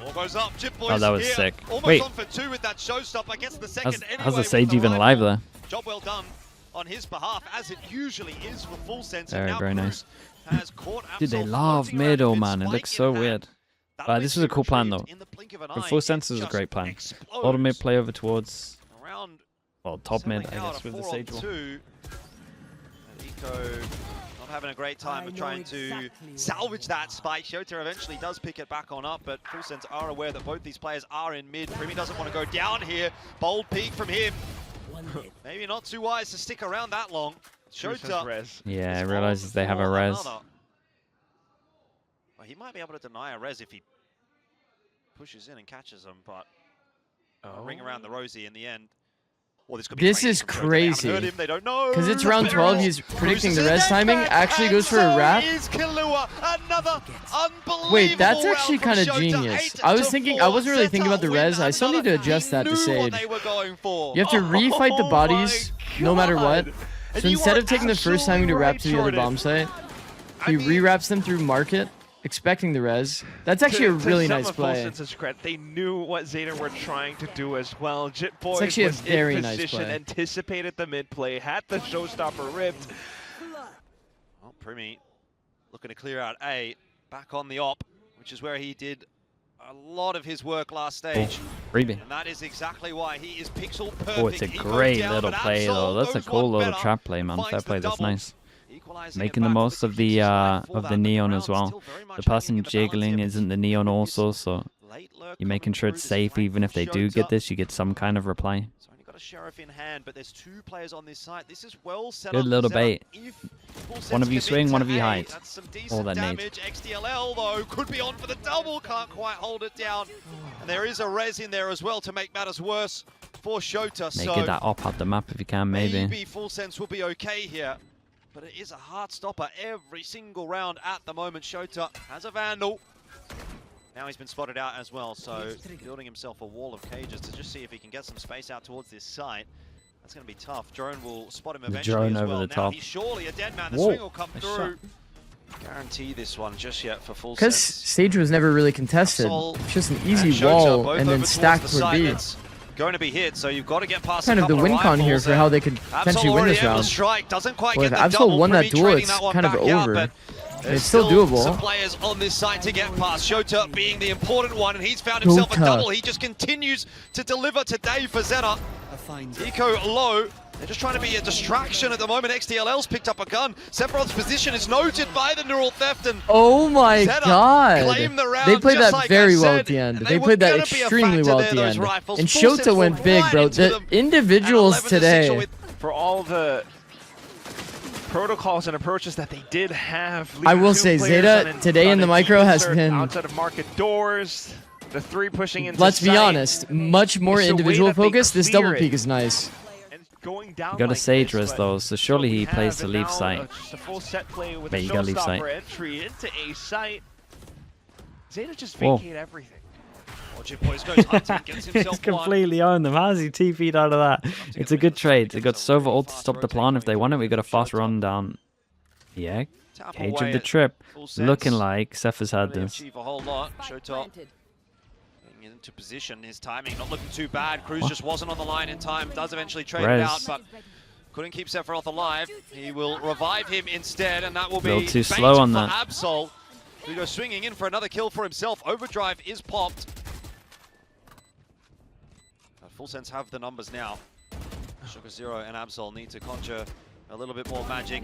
Speaker 2: All goes up. Jit Boys
Speaker 1: Oh, that was
Speaker 2: here.
Speaker 1: sick.
Speaker 2: Almost
Speaker 1: Wait.
Speaker 2: on for 2 with that showstopper. Gets the second anyway.
Speaker 1: How's the
Speaker 2: with
Speaker 1: Sage even
Speaker 2: rifle.
Speaker 1: alive there?
Speaker 2: Job well done on his behalf, as it usually is for Full Sense.
Speaker 1: Very,
Speaker 2: and now
Speaker 1: very
Speaker 2: Cruz has caught
Speaker 1: Dude, they
Speaker 2: Absol
Speaker 1: love
Speaker 2: floating around
Speaker 1: middle,
Speaker 2: with
Speaker 1: man. It
Speaker 2: Spike
Speaker 1: looks
Speaker 2: in
Speaker 1: so
Speaker 2: hand.
Speaker 1: weird.
Speaker 2: That'll
Speaker 1: This
Speaker 2: be
Speaker 1: was a cool plan,
Speaker 2: retrieved
Speaker 1: though.
Speaker 2: in the blink of an
Speaker 1: But
Speaker 2: eye.
Speaker 1: Full
Speaker 2: It
Speaker 1: Sense is a
Speaker 2: just
Speaker 1: great plan.
Speaker 2: explodes.
Speaker 1: Auto mid play over towards,
Speaker 2: Around
Speaker 1: well, top mid, I
Speaker 2: selling out
Speaker 1: guess,
Speaker 2: a
Speaker 1: with the
Speaker 2: 4-on-2.
Speaker 1: Sage wall.
Speaker 2: And Eco not having a great time
Speaker 7: I
Speaker 2: of
Speaker 7: know
Speaker 2: trying to
Speaker 7: exactly where
Speaker 2: salvage
Speaker 7: you
Speaker 2: that
Speaker 7: are.
Speaker 2: spike. Shota eventually does pick it back on up, but Full Sense are aware that both these players are in mid. Primmie doesn't want to go down here. Bold peek from him.
Speaker 7: One hit.
Speaker 2: Maybe not too wise to stick around that long.
Speaker 3: Cruz has
Speaker 2: Shota
Speaker 3: res.
Speaker 1: Yeah,
Speaker 2: is
Speaker 1: I realizes
Speaker 2: on
Speaker 1: they have a
Speaker 2: for
Speaker 1: res.
Speaker 2: another. Well, he might be able to deny a res if he pushes in and catches him, but ring around the rosy in the end. Well, this could be
Speaker 4: This
Speaker 2: crazy
Speaker 4: is
Speaker 2: from Shota. They haven't heard
Speaker 4: crazy.
Speaker 2: him, they don't know.
Speaker 4: Because it's round 12, he's predicting the
Speaker 2: Cruz is
Speaker 4: res
Speaker 2: in
Speaker 4: timing,
Speaker 2: there,
Speaker 4: actually
Speaker 2: and
Speaker 4: goes for a
Speaker 2: so
Speaker 4: wrap.
Speaker 2: is Killua. Another unbelievable
Speaker 4: Wait, that's
Speaker 2: round
Speaker 4: actually
Speaker 2: from
Speaker 4: kind of
Speaker 2: Shota.
Speaker 4: genius.
Speaker 2: 8
Speaker 4: I was
Speaker 2: to
Speaker 4: thinking,
Speaker 2: 4.
Speaker 4: I wasn't really thinking about the
Speaker 2: Zeta
Speaker 4: res. I still need to
Speaker 2: win
Speaker 4: adjust that
Speaker 2: another.
Speaker 4: to
Speaker 2: He knew what
Speaker 4: Sage.
Speaker 2: they were going for.
Speaker 4: You have to refight the
Speaker 2: Oh
Speaker 4: bodies
Speaker 2: my
Speaker 4: no matter what.
Speaker 2: God.
Speaker 4: So
Speaker 2: And you
Speaker 4: instead
Speaker 2: are
Speaker 4: of taking the first timing to
Speaker 2: absolutely
Speaker 4: wrap
Speaker 2: right,
Speaker 4: to the other
Speaker 2: Jordan.
Speaker 4: bomb site,
Speaker 2: I
Speaker 4: he
Speaker 2: mean,
Speaker 4: rewraps them through market, expecting the res. That's actually a really nice
Speaker 3: Full
Speaker 4: play.
Speaker 3: Sense's credit, they knew what Zeta were trying to do as well. Jit Boys
Speaker 4: actually a
Speaker 3: was
Speaker 4: very
Speaker 3: in
Speaker 4: nice
Speaker 3: position,
Speaker 4: play.
Speaker 3: anticipated the mid play, had the showstopper ripped.
Speaker 2: Well, Primmie looking to clear out A, back on the op, which is where he did a lot of his work last stage.
Speaker 1: Freebie.
Speaker 2: And that is exactly why he is pixel perfect.
Speaker 1: Oh, it's a
Speaker 2: He goes
Speaker 1: great
Speaker 2: down,
Speaker 1: little
Speaker 2: but
Speaker 1: play,
Speaker 2: Absol
Speaker 1: though. That's a
Speaker 2: goes
Speaker 1: cool
Speaker 2: one
Speaker 1: little
Speaker 2: better,
Speaker 1: trap play, man.
Speaker 2: finds
Speaker 1: Fair
Speaker 2: the
Speaker 1: play, that's
Speaker 2: double.
Speaker 1: nice.
Speaker 2: Equalizing
Speaker 1: Making
Speaker 2: it
Speaker 1: the
Speaker 2: back
Speaker 1: most
Speaker 2: with
Speaker 1: of the
Speaker 2: 369 for
Speaker 1: of
Speaker 2: that,
Speaker 1: the
Speaker 2: but
Speaker 1: neon
Speaker 2: round's
Speaker 1: as well.
Speaker 2: still very much
Speaker 1: The
Speaker 2: hanging
Speaker 1: person
Speaker 2: in the balance
Speaker 1: jiggling
Speaker 2: here.
Speaker 1: is in the neon also, so
Speaker 2: Late lurk
Speaker 1: you're making
Speaker 2: coming
Speaker 1: sure
Speaker 2: through.
Speaker 1: it's
Speaker 2: This
Speaker 1: safe.
Speaker 2: flank
Speaker 1: Even if they
Speaker 2: from
Speaker 1: do get
Speaker 2: Shota.
Speaker 1: this, you get some kind of reply.
Speaker 2: He's only got a Sheriff in hand, but there's 2 players on this side. This is well set
Speaker 1: Good
Speaker 2: up.
Speaker 1: little
Speaker 2: set up
Speaker 1: bait.
Speaker 2: if Full
Speaker 1: One
Speaker 2: Sense
Speaker 1: of you
Speaker 2: commit
Speaker 1: swing,
Speaker 2: to
Speaker 1: one of you
Speaker 2: A.
Speaker 1: hide.
Speaker 2: That's some
Speaker 1: All
Speaker 2: decent
Speaker 1: that need.
Speaker 2: damage. XDLL though could be on for the double, can't quite hold it down. And there is a res in there as well to make matters worse for Shota.
Speaker 1: Make
Speaker 2: So
Speaker 1: it that op out the map if you can, maybe.
Speaker 2: maybe Full Sense will be okay here. But it is a hard stopper every single round at the moment. Shota has a Vandal. Now he's been spotted out as well, so building himself a wall of cages to just see if he can get some space out towards this site. That's going to be tough. Drone will spot him eventually
Speaker 1: drone
Speaker 2: as
Speaker 1: over
Speaker 2: well.
Speaker 1: the
Speaker 2: now
Speaker 1: top.
Speaker 2: he's surely a dead man. The
Speaker 1: Whoa,
Speaker 2: swing will come
Speaker 1: nice
Speaker 2: through. Guarantee this one just yet for Full
Speaker 4: Because
Speaker 2: Sense.
Speaker 4: Sage was never really contested.
Speaker 2: Absol
Speaker 4: It's just an
Speaker 2: and
Speaker 4: easy
Speaker 2: Shota
Speaker 4: wall
Speaker 2: both
Speaker 4: and
Speaker 2: over
Speaker 4: then
Speaker 2: towards
Speaker 4: stacked
Speaker 2: the
Speaker 4: for
Speaker 2: side
Speaker 4: B.
Speaker 2: that's going to be hit, so you've got to get past
Speaker 4: Kind
Speaker 2: a
Speaker 4: of the
Speaker 2: couple
Speaker 4: win con here
Speaker 2: rifles
Speaker 4: for
Speaker 2: there.
Speaker 4: how they could potentially win this
Speaker 2: already able to
Speaker 4: round.
Speaker 2: strike, doesn't quite
Speaker 4: Well,
Speaker 2: get
Speaker 4: if
Speaker 2: the
Speaker 4: Absol
Speaker 2: double.
Speaker 4: won that
Speaker 2: Primmie
Speaker 4: duel,
Speaker 2: trading
Speaker 4: it's
Speaker 2: that one
Speaker 4: kind of
Speaker 2: back out,
Speaker 4: over.
Speaker 2: but there's
Speaker 4: It's still doable.
Speaker 2: some players on this side to get past. Shota being the important one, and he's found himself a
Speaker 4: Shota.
Speaker 2: double. He just continues to deliver today for Zeta. Eco low. They're just trying to be a distraction at the moment. XDLL's picked up a gun. Sephiroth's position is noted by the neural theft, and
Speaker 4: Oh my
Speaker 2: Zeta
Speaker 4: god!
Speaker 2: claim the round
Speaker 4: They played
Speaker 2: just
Speaker 4: that
Speaker 2: like
Speaker 4: very
Speaker 2: I
Speaker 4: well
Speaker 2: said,
Speaker 4: at the end.
Speaker 2: and
Speaker 4: They
Speaker 2: were
Speaker 4: played that
Speaker 2: gonna be a
Speaker 4: extremely
Speaker 2: factor
Speaker 4: well
Speaker 2: there,
Speaker 4: at the
Speaker 2: those
Speaker 4: end.
Speaker 2: rifles.
Speaker 4: And
Speaker 2: Full Sense
Speaker 4: Shota went
Speaker 2: walked
Speaker 4: big,
Speaker 2: right
Speaker 4: bro.
Speaker 2: into
Speaker 4: The
Speaker 2: them.
Speaker 4: individuals
Speaker 2: And 11 essential
Speaker 4: today.
Speaker 2: with
Speaker 3: For all the protocols and approaches that they did have.
Speaker 4: I will
Speaker 3: leaving 2
Speaker 4: say,
Speaker 3: players
Speaker 4: Zeta
Speaker 3: on
Speaker 4: today in the
Speaker 3: on a
Speaker 4: micro
Speaker 3: deep
Speaker 4: has
Speaker 3: insert
Speaker 4: been-
Speaker 3: outside of market doors. The 3 pushing into
Speaker 4: Let's be
Speaker 3: sight.
Speaker 4: honest, much more
Speaker 3: It's a way
Speaker 4: individual
Speaker 3: that they
Speaker 4: focus. This double
Speaker 3: clear it.
Speaker 4: peek is nice.
Speaker 3: going down.
Speaker 1: You got a
Speaker 3: like
Speaker 1: Sage
Speaker 3: this,
Speaker 1: res
Speaker 3: but
Speaker 1: though, so surely
Speaker 3: what
Speaker 1: he
Speaker 3: we
Speaker 1: plays
Speaker 3: have
Speaker 1: to
Speaker 3: is
Speaker 1: leave
Speaker 3: now,
Speaker 1: site.
Speaker 3: just a full set play with
Speaker 1: But
Speaker 3: a
Speaker 1: you gotta leave site.
Speaker 3: showstopper entry into a site. Zeta just
Speaker 1: Whoa.
Speaker 3: vacate everything.
Speaker 2: Jip Boys goes hunting, gets himself
Speaker 1: He's completely owned them. How's he TP'd out of that? It's a good trade. They got Sova ult to stop the plan. If they want it, we got a fast run down. Yeah. Cage of the trip. Looking like Sephi's had this.
Speaker 2: Achieve a whole lot. Showtop getting into position. His timing not looking too bad. Cruz just wasn't on the line in time. Does eventually trade it out, but couldn't keep Sephiroth alive. He will revive him instead, and that will be
Speaker 1: A little too
Speaker 2: bait
Speaker 1: slow on
Speaker 2: for
Speaker 1: that.
Speaker 2: Absol, who goes swinging in for another kill for himself. Overdrive is popped. Full Sense have the numbers now. Sugar Zero and Absol need to conjure a little bit more magic.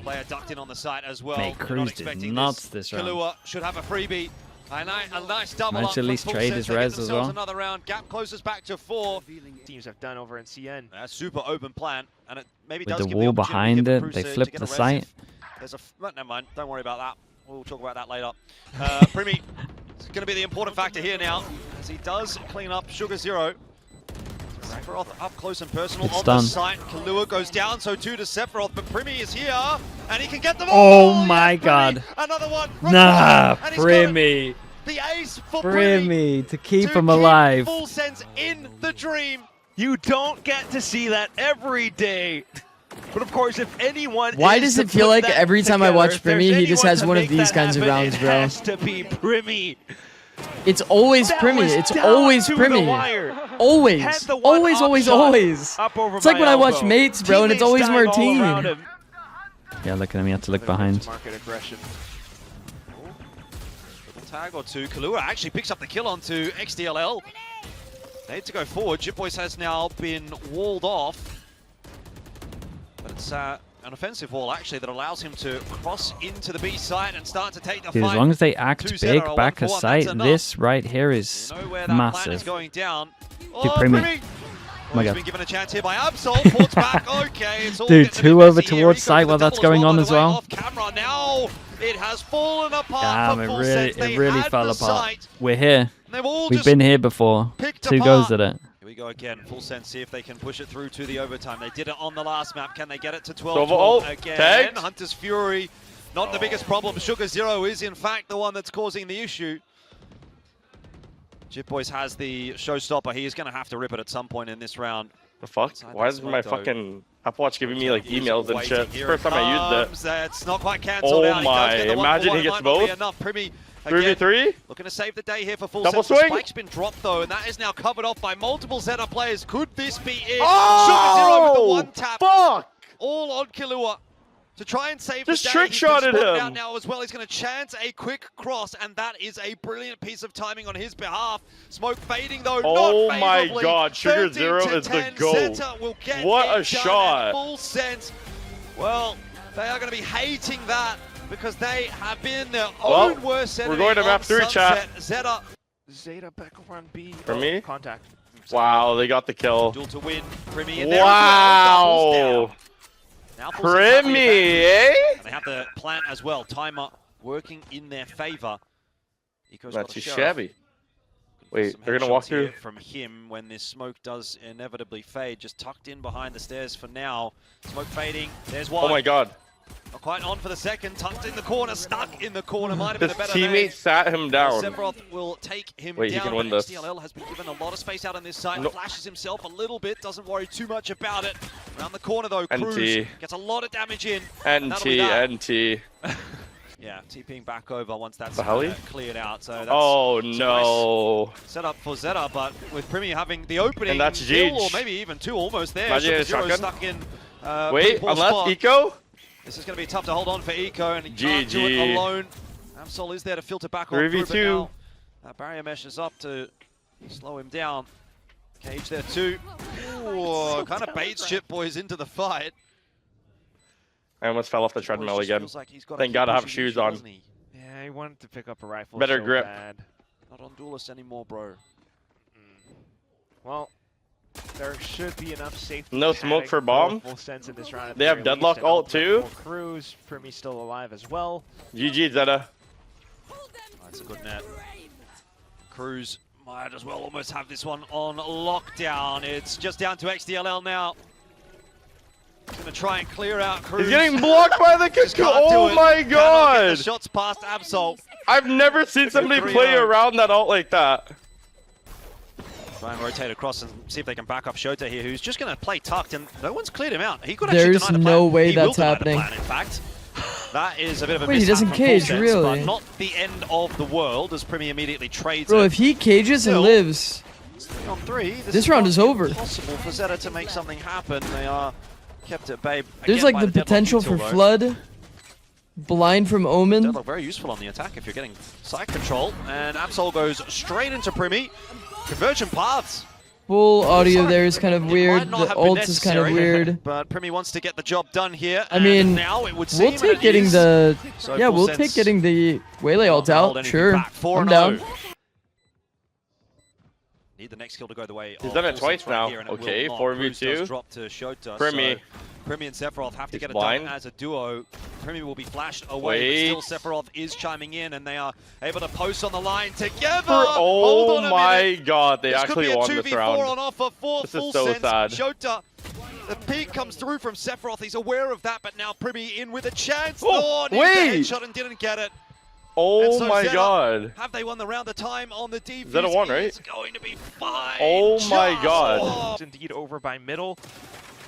Speaker 2: Player ducked in on the site as well.
Speaker 1: Mate,
Speaker 2: They're not
Speaker 1: Cruz did
Speaker 2: expecting
Speaker 1: nuts this round.
Speaker 2: Kahlua should have a freebie. A nice double
Speaker 1: Managed
Speaker 2: up
Speaker 1: to at
Speaker 2: from
Speaker 1: least
Speaker 2: Full
Speaker 1: trade
Speaker 2: Sense.
Speaker 1: his
Speaker 2: They get
Speaker 1: res as
Speaker 2: themselves
Speaker 1: well.
Speaker 2: Another round. Gap closes back to 4.
Speaker 3: Teams have done over in CN.
Speaker 2: A super open plan, and it maybe
Speaker 1: With
Speaker 2: does
Speaker 1: the
Speaker 2: give
Speaker 1: wall
Speaker 2: the opportunity
Speaker 1: behind
Speaker 2: here
Speaker 1: it,
Speaker 2: for Cruz
Speaker 1: they
Speaker 2: to
Speaker 1: flipped
Speaker 2: get
Speaker 1: the
Speaker 2: a res
Speaker 1: site.
Speaker 2: if There's a never mind. Don't worry about that. We'll talk about that later. Primmie is going to be the important factor here now, as he does clean up Sugar Zero. Sephiroth up close and personal
Speaker 1: It's
Speaker 2: on
Speaker 1: done.
Speaker 2: the site. Kahlua goes down, so too does Sephiroth, but Primmie is here, and he can get them
Speaker 1: Oh
Speaker 2: all!
Speaker 1: my
Speaker 2: Yes, Primmie,
Speaker 1: God.
Speaker 2: Another one!
Speaker 1: Nah,
Speaker 2: And he's got it.
Speaker 1: Primmie.
Speaker 2: The ace for Primmie
Speaker 1: Primmie to keep
Speaker 2: to
Speaker 1: him alive.
Speaker 2: Full Sense in the dream.
Speaker 3: You don't get to see that every day. But of course, if anyone
Speaker 4: Why
Speaker 3: is
Speaker 4: does
Speaker 3: to
Speaker 4: it feel
Speaker 3: put
Speaker 4: like
Speaker 3: that
Speaker 4: every time I
Speaker 3: together,
Speaker 4: watch
Speaker 3: if there's
Speaker 4: Primmie, he just
Speaker 3: anyone
Speaker 4: has
Speaker 3: to
Speaker 4: one of
Speaker 3: make
Speaker 4: these
Speaker 3: that
Speaker 4: kinds of
Speaker 3: happen,
Speaker 4: rounds,
Speaker 3: it
Speaker 4: bro?
Speaker 3: has to be Primmie.
Speaker 4: It's always
Speaker 3: That
Speaker 4: Primmie.
Speaker 3: was
Speaker 4: It's
Speaker 3: down
Speaker 4: always
Speaker 3: to the
Speaker 4: Primmie.
Speaker 3: wire.
Speaker 4: Always.
Speaker 3: Had the one
Speaker 4: Always,
Speaker 3: up
Speaker 4: always,
Speaker 3: shot
Speaker 4: always.
Speaker 3: up over
Speaker 4: It's like
Speaker 3: my
Speaker 4: when I watch
Speaker 3: elbow.
Speaker 4: Mates, bro, and it's
Speaker 3: Teammates
Speaker 4: always
Speaker 3: dying all around
Speaker 4: Martine.
Speaker 3: him.
Speaker 1: Yeah, look at him. He had to look behind.
Speaker 3: Market aggression.
Speaker 2: Tag or two. Kahlua actually picks up the kill onto XDLL. They need to go forward. Jip Boys has now been walled off. But it's an offensive wall, actually, that allows him to cross into the B site and start to take the
Speaker 1: Dude,
Speaker 2: fight.
Speaker 1: as long as they act
Speaker 2: Two
Speaker 1: big,
Speaker 2: Zeta,
Speaker 1: back a
Speaker 2: 1-for-1,
Speaker 1: site,
Speaker 2: that's enough.
Speaker 1: this right here is
Speaker 2: You know where that plan is
Speaker 1: massive.
Speaker 2: going down.
Speaker 1: Primmie.
Speaker 2: Primmie!
Speaker 1: Oh my
Speaker 2: He's
Speaker 1: God.
Speaker 2: been given a chance here by Absol. Ports back. Okay, it's all
Speaker 1: Dude,
Speaker 2: getting a bit
Speaker 1: two over
Speaker 2: messy here.
Speaker 1: towards
Speaker 2: He goes
Speaker 1: site
Speaker 2: for
Speaker 1: while
Speaker 2: the
Speaker 1: that's
Speaker 2: double
Speaker 1: going on
Speaker 2: by
Speaker 1: as
Speaker 2: the way,
Speaker 1: well.
Speaker 2: Off camera now. It has fallen apart
Speaker 1: Damn,
Speaker 2: for
Speaker 1: it
Speaker 2: Full
Speaker 1: really,
Speaker 2: Sense. They
Speaker 1: it really
Speaker 2: had
Speaker 1: fell
Speaker 2: the
Speaker 1: apart.
Speaker 2: site.
Speaker 1: We're here.
Speaker 2: They've all
Speaker 1: We've
Speaker 2: just
Speaker 1: been here before.
Speaker 2: picked
Speaker 1: 2
Speaker 2: apart.
Speaker 1: goes at it.
Speaker 2: Here we go again. Full Sense, see if they can push it through to the overtime. They did it on the last map. Can they get it to 12?
Speaker 6: Sova ult,
Speaker 2: Again,
Speaker 6: tagged.
Speaker 2: Hunter's Fury. Not the biggest problem. Sugar Zero is, in fact, the one that's causing the issue. Jip Boys has the showstopper. He is going to have to rip it at some point in this round.
Speaker 6: The fuck?
Speaker 2: Inside
Speaker 6: Why
Speaker 2: that
Speaker 6: is my
Speaker 2: smoke, though.
Speaker 6: fucking Apple Watch giving me like
Speaker 2: He's
Speaker 6: emails and
Speaker 2: waiting.
Speaker 6: shit? It's the
Speaker 2: Here
Speaker 6: first
Speaker 2: it
Speaker 6: time I used it.
Speaker 2: comes. It's not quite cancelled
Speaker 6: Oh
Speaker 2: out. He does
Speaker 6: my,
Speaker 2: get the
Speaker 6: imagine
Speaker 2: 1-for-1.
Speaker 6: he
Speaker 2: It
Speaker 6: gets
Speaker 2: might not be
Speaker 6: both.
Speaker 2: enough. Primmie again,
Speaker 6: 3v3?
Speaker 2: looking to save the day here for Full
Speaker 6: Double
Speaker 2: Sense. The
Speaker 6: swing?
Speaker 2: spike's been dropped though, and that is now covered off by multiple Zeta players. Could this be it?
Speaker 6: Oh!
Speaker 2: Sugar Zero with the one tap.
Speaker 6: Fuck!
Speaker 2: All on Kahlua to try and save
Speaker 6: Just
Speaker 2: the day.
Speaker 6: trick
Speaker 2: He's been
Speaker 6: shotted
Speaker 2: spotted
Speaker 6: him.
Speaker 2: out now as well. He's going to chance a quick cross, and that is a brilliant piece of timing on his behalf. Smoke fading though,
Speaker 6: Oh
Speaker 2: not
Speaker 6: my
Speaker 2: favorably.
Speaker 6: God, Sugar
Speaker 2: 13
Speaker 6: Zero
Speaker 2: to
Speaker 6: is the
Speaker 2: 10.
Speaker 6: GOAT.
Speaker 2: Zeta will get
Speaker 6: What
Speaker 2: it
Speaker 6: a
Speaker 2: done
Speaker 6: shot.
Speaker 2: at Full Sense. Well, they are going to be hating that because they have been their
Speaker 6: Well,
Speaker 2: own worst enemy.
Speaker 6: we're going to
Speaker 2: on
Speaker 6: map 3, chat.
Speaker 2: Sunset. Zeta
Speaker 3: Zeta back over on B.
Speaker 6: For me?
Speaker 3: Contact.
Speaker 6: Wow, they got the kill.
Speaker 2: duel to win. Primmie in there as well. Doubles
Speaker 6: Wow!
Speaker 2: down. Now Full Sense have the
Speaker 6: Primmie,
Speaker 2: advantage.
Speaker 6: eh?
Speaker 2: And they have the plan as well. Timer working in their favor. Eco's
Speaker 6: Not
Speaker 2: got a
Speaker 6: too
Speaker 2: sheriff.
Speaker 6: shabby. Wait,
Speaker 2: Some
Speaker 6: they're gonna walk
Speaker 2: headshots here
Speaker 6: through?
Speaker 2: from him when this smoke does inevitably fade. Just tucked in behind the stairs for now. Smoke fading. There's one.
Speaker 6: Oh my God.
Speaker 2: Not quite on for the second. Tucked in the corner. Stuck in the corner. Might have been
Speaker 6: His
Speaker 2: a better
Speaker 6: teammate sat him down.
Speaker 2: Sephiroth will take him
Speaker 6: Wait, he
Speaker 2: down.
Speaker 6: can win
Speaker 2: but
Speaker 6: this.
Speaker 2: XDLL has been given a lot of space out on this side.
Speaker 6: No.
Speaker 2: Flashes himself a little bit. Doesn't worry too much about it. Around the corner though, Cruz
Speaker 6: NT.
Speaker 2: gets a lot of damage in. That'll be
Speaker 6: NT.
Speaker 2: that. Yeah, TPing back over once that's
Speaker 6: The heli?
Speaker 2: cleared out. So that's
Speaker 6: Oh
Speaker 2: some
Speaker 6: no.
Speaker 2: nice setup for Zeta, but with Primmie having the opening
Speaker 6: And that's
Speaker 2: kill, or
Speaker 6: Gage.
Speaker 2: maybe even two almost there.
Speaker 6: Imagine
Speaker 2: Sugar
Speaker 6: a
Speaker 2: Zero
Speaker 6: shotgun.
Speaker 2: stuck in.
Speaker 6: Wait,
Speaker 2: pretty poor
Speaker 6: unless
Speaker 2: spot.
Speaker 6: Eco?
Speaker 2: This is going to be tough to hold on for Eco, and he can't do it
Speaker 6: GG.
Speaker 2: alone. Absol is there to filter back on through, but
Speaker 6: 3v2.
Speaker 2: now that barrier mesh is up to slow him down. Cage there too. Ooh, kind of baits Chip Boys into the fight.
Speaker 6: I almost fell off the
Speaker 2: Boys
Speaker 6: treadmill
Speaker 2: just
Speaker 6: again.
Speaker 2: feels like he's got to
Speaker 6: Thank
Speaker 2: keep
Speaker 6: God I have
Speaker 2: pushing
Speaker 6: shoes
Speaker 2: the issue,
Speaker 6: on.
Speaker 2: doesn't he?
Speaker 3: Yeah, he wanted to pick up a rifle.
Speaker 6: Better
Speaker 3: so
Speaker 6: grip.
Speaker 3: Bad.
Speaker 2: Not on Duelist anymore, bro.
Speaker 3: Well, there should be enough safety.
Speaker 6: No smoke
Speaker 3: padding
Speaker 6: for bomb?
Speaker 3: Full Sense in this round at
Speaker 6: They
Speaker 3: the
Speaker 6: have
Speaker 3: very
Speaker 6: deadlock
Speaker 3: least, and
Speaker 6: ult
Speaker 3: ultimate
Speaker 6: too?
Speaker 3: for Cruz. Primmie still alive as well.
Speaker 6: GG, Zeta.
Speaker 2: That's a good net. Cruz might as well almost have this one on lockdown. It's just down to XDLL now. Gonna try and clear out Cruz.
Speaker 6: He's getting blocked by the
Speaker 2: Just
Speaker 6: cocoon.
Speaker 2: can't do
Speaker 6: Oh
Speaker 2: it.
Speaker 6: my
Speaker 2: Cannot get
Speaker 6: god!
Speaker 2: the shots past Absol.
Speaker 6: I've never seen somebody play around that ult like that.
Speaker 2: Try and rotate across and see if they can back up Shota here, who's just going to play tucked, and no one's cleared him out. He could actually
Speaker 4: There's
Speaker 2: deny the
Speaker 4: no
Speaker 2: plan.
Speaker 4: way
Speaker 2: He will
Speaker 4: that's
Speaker 2: deny the
Speaker 4: happening.
Speaker 2: plan, in fact. That is a bit of a
Speaker 4: Wait, he
Speaker 2: mishap
Speaker 4: doesn't
Speaker 2: from
Speaker 4: cage,
Speaker 2: Full Sense,
Speaker 4: really?
Speaker 2: but not the end of the world, as Primmie immediately trades
Speaker 4: Bro,
Speaker 2: it.
Speaker 4: if he cages and
Speaker 2: Still,
Speaker 4: lives,
Speaker 2: 3 on 3.
Speaker 4: This round is over.
Speaker 2: Possible for Zeta to make something happen. They are kept at bay.
Speaker 4: there's
Speaker 2: again
Speaker 4: like
Speaker 2: by
Speaker 4: the
Speaker 2: deadlock
Speaker 4: potential
Speaker 2: util,
Speaker 4: for
Speaker 2: though.
Speaker 4: Flood, Blind from Omen.
Speaker 2: Deadlock very useful on the attack if you're getting side control. And Absol goes straight into Primmie. Convergent paths.
Speaker 4: Full audio there is kind of
Speaker 2: It
Speaker 4: weird.
Speaker 2: might not
Speaker 4: The
Speaker 2: have been
Speaker 4: ult is kind of
Speaker 2: necessary,
Speaker 4: weird.
Speaker 2: But Primmie wants to get the job done here.
Speaker 4: I
Speaker 2: and
Speaker 4: mean,
Speaker 2: now it would seem
Speaker 4: We'll take
Speaker 2: it
Speaker 4: getting
Speaker 2: is.
Speaker 4: the
Speaker 2: So
Speaker 4: yeah,
Speaker 2: Full
Speaker 4: we'll
Speaker 2: Sense
Speaker 4: take getting the Waylay ult
Speaker 2: not hold
Speaker 4: out.
Speaker 2: anything
Speaker 4: Sure,
Speaker 2: back. 4-0.
Speaker 4: I'm down.
Speaker 2: Need the next kill to go the way.
Speaker 6: He's
Speaker 2: of
Speaker 6: done it
Speaker 2: Full Sense
Speaker 6: twice
Speaker 2: right
Speaker 6: now.
Speaker 2: here, and it will
Speaker 6: Okay,
Speaker 2: not.
Speaker 6: 4v2.
Speaker 2: Cruz does drop to Shota,
Speaker 6: Primmie.
Speaker 2: so Primmie and Sephiroth have to
Speaker 6: He's
Speaker 2: get it
Speaker 6: blind.
Speaker 2: done as a duo. Primmie will be flashed away, but
Speaker 6: Wait.
Speaker 2: still Sephiroth is chiming in, and they are able to post on the line together.
Speaker 6: Oh
Speaker 2: Hold on a
Speaker 6: my
Speaker 2: minute.
Speaker 6: god, they
Speaker 2: This
Speaker 6: actually
Speaker 2: could be
Speaker 6: won
Speaker 2: a
Speaker 6: this
Speaker 2: 2v4
Speaker 6: round.
Speaker 2: on offer for
Speaker 6: This is
Speaker 2: Full
Speaker 6: so
Speaker 2: Sense.
Speaker 6: sad.
Speaker 2: Shota, the peak comes through from Sephiroth. He's aware of that, but now Primmie in with a chance.
Speaker 6: Oh,
Speaker 2: needs
Speaker 6: wait.
Speaker 2: the headshot and didn't get it.
Speaker 6: Oh
Speaker 2: And so
Speaker 6: my
Speaker 2: Zeta,
Speaker 6: god.
Speaker 2: Have they won the round? The time on the defense
Speaker 6: Zeta won, right?
Speaker 2: is going to be fine.
Speaker 6: Oh my
Speaker 2: Just
Speaker 6: god.
Speaker 2: off.
Speaker 3: It's indeed over by middle.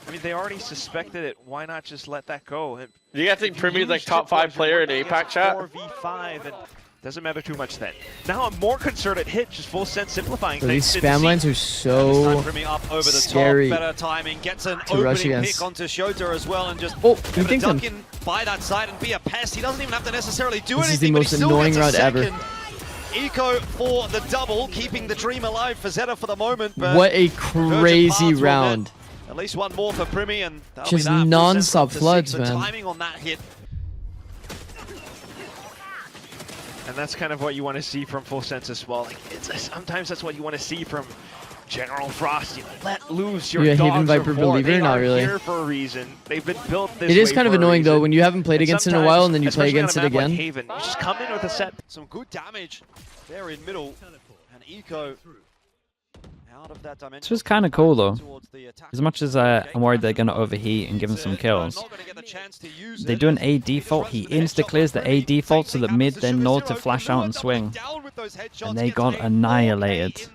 Speaker 3: I mean, they already suspected it. Why not just let that go? And
Speaker 6: Do you guys think
Speaker 3: if you
Speaker 6: Primmie's like
Speaker 3: lose
Speaker 6: top
Speaker 3: tip
Speaker 6: 5
Speaker 3: points,
Speaker 6: player in
Speaker 3: you're working
Speaker 6: APAC
Speaker 3: against
Speaker 6: chat?
Speaker 3: 4v5, and doesn't matter too much then. Now a more concerted hit, just Full Sense simplifying
Speaker 4: Bro,
Speaker 3: things.
Speaker 4: these spam lines are
Speaker 2: This
Speaker 4: so.
Speaker 2: time Primmie up over the
Speaker 4: scary
Speaker 2: top. Better timing. Gets an
Speaker 4: to rush
Speaker 2: opening
Speaker 4: against.
Speaker 2: pick onto Shota as well, and just
Speaker 4: Oh, he
Speaker 2: able to
Speaker 4: thinks
Speaker 2: duck
Speaker 4: him.
Speaker 2: in by that side and be a pest. He doesn't even have to necessarily do
Speaker 4: This is the
Speaker 2: anything, but
Speaker 4: most
Speaker 2: he still
Speaker 4: annoying
Speaker 2: gets a
Speaker 4: round ever.
Speaker 2: second. Eco for the double, keeping the dream alive for Zeta for the moment. But
Speaker 4: What a
Speaker 2: Convergent
Speaker 4: crazy
Speaker 2: paths will net
Speaker 4: round.
Speaker 2: At least one more for Primmie, and that'll
Speaker 4: Just
Speaker 2: be that. Full
Speaker 4: non-stop
Speaker 2: Sense up to
Speaker 4: floods,
Speaker 2: 6. The
Speaker 4: man.
Speaker 2: timing on that hit.
Speaker 3: And that's kind of what you want to see from Full Sense as well. Like, sometimes that's what you want to see from General Frost. You let loose your
Speaker 4: You a
Speaker 3: dogs
Speaker 4: Haven Viper
Speaker 3: of war.
Speaker 4: believer?
Speaker 3: They
Speaker 4: Not
Speaker 3: are
Speaker 4: really.
Speaker 3: here for a reason. They've been built this
Speaker 4: It is
Speaker 3: way
Speaker 4: kind of
Speaker 3: for a
Speaker 4: annoying though
Speaker 3: reason.
Speaker 4: when you haven't played
Speaker 3: And
Speaker 4: against it in a while and then you play
Speaker 3: especially on a
Speaker 4: against it
Speaker 3: map like
Speaker 4: again.
Speaker 3: Haven, you just come in with a set.
Speaker 2: Some good damage there in middle, and Eco out of that dimension.
Speaker 1: This was kind of cool though.
Speaker 2: Towards the attack.
Speaker 1: As much as I'm worried they're going to overheat and give him some kills,
Speaker 2: Not gonna get the chance to use
Speaker 1: they
Speaker 2: it.
Speaker 1: do an A default. He insta-clears the A default so that mid then know to flash out and swing. And they got annihilated.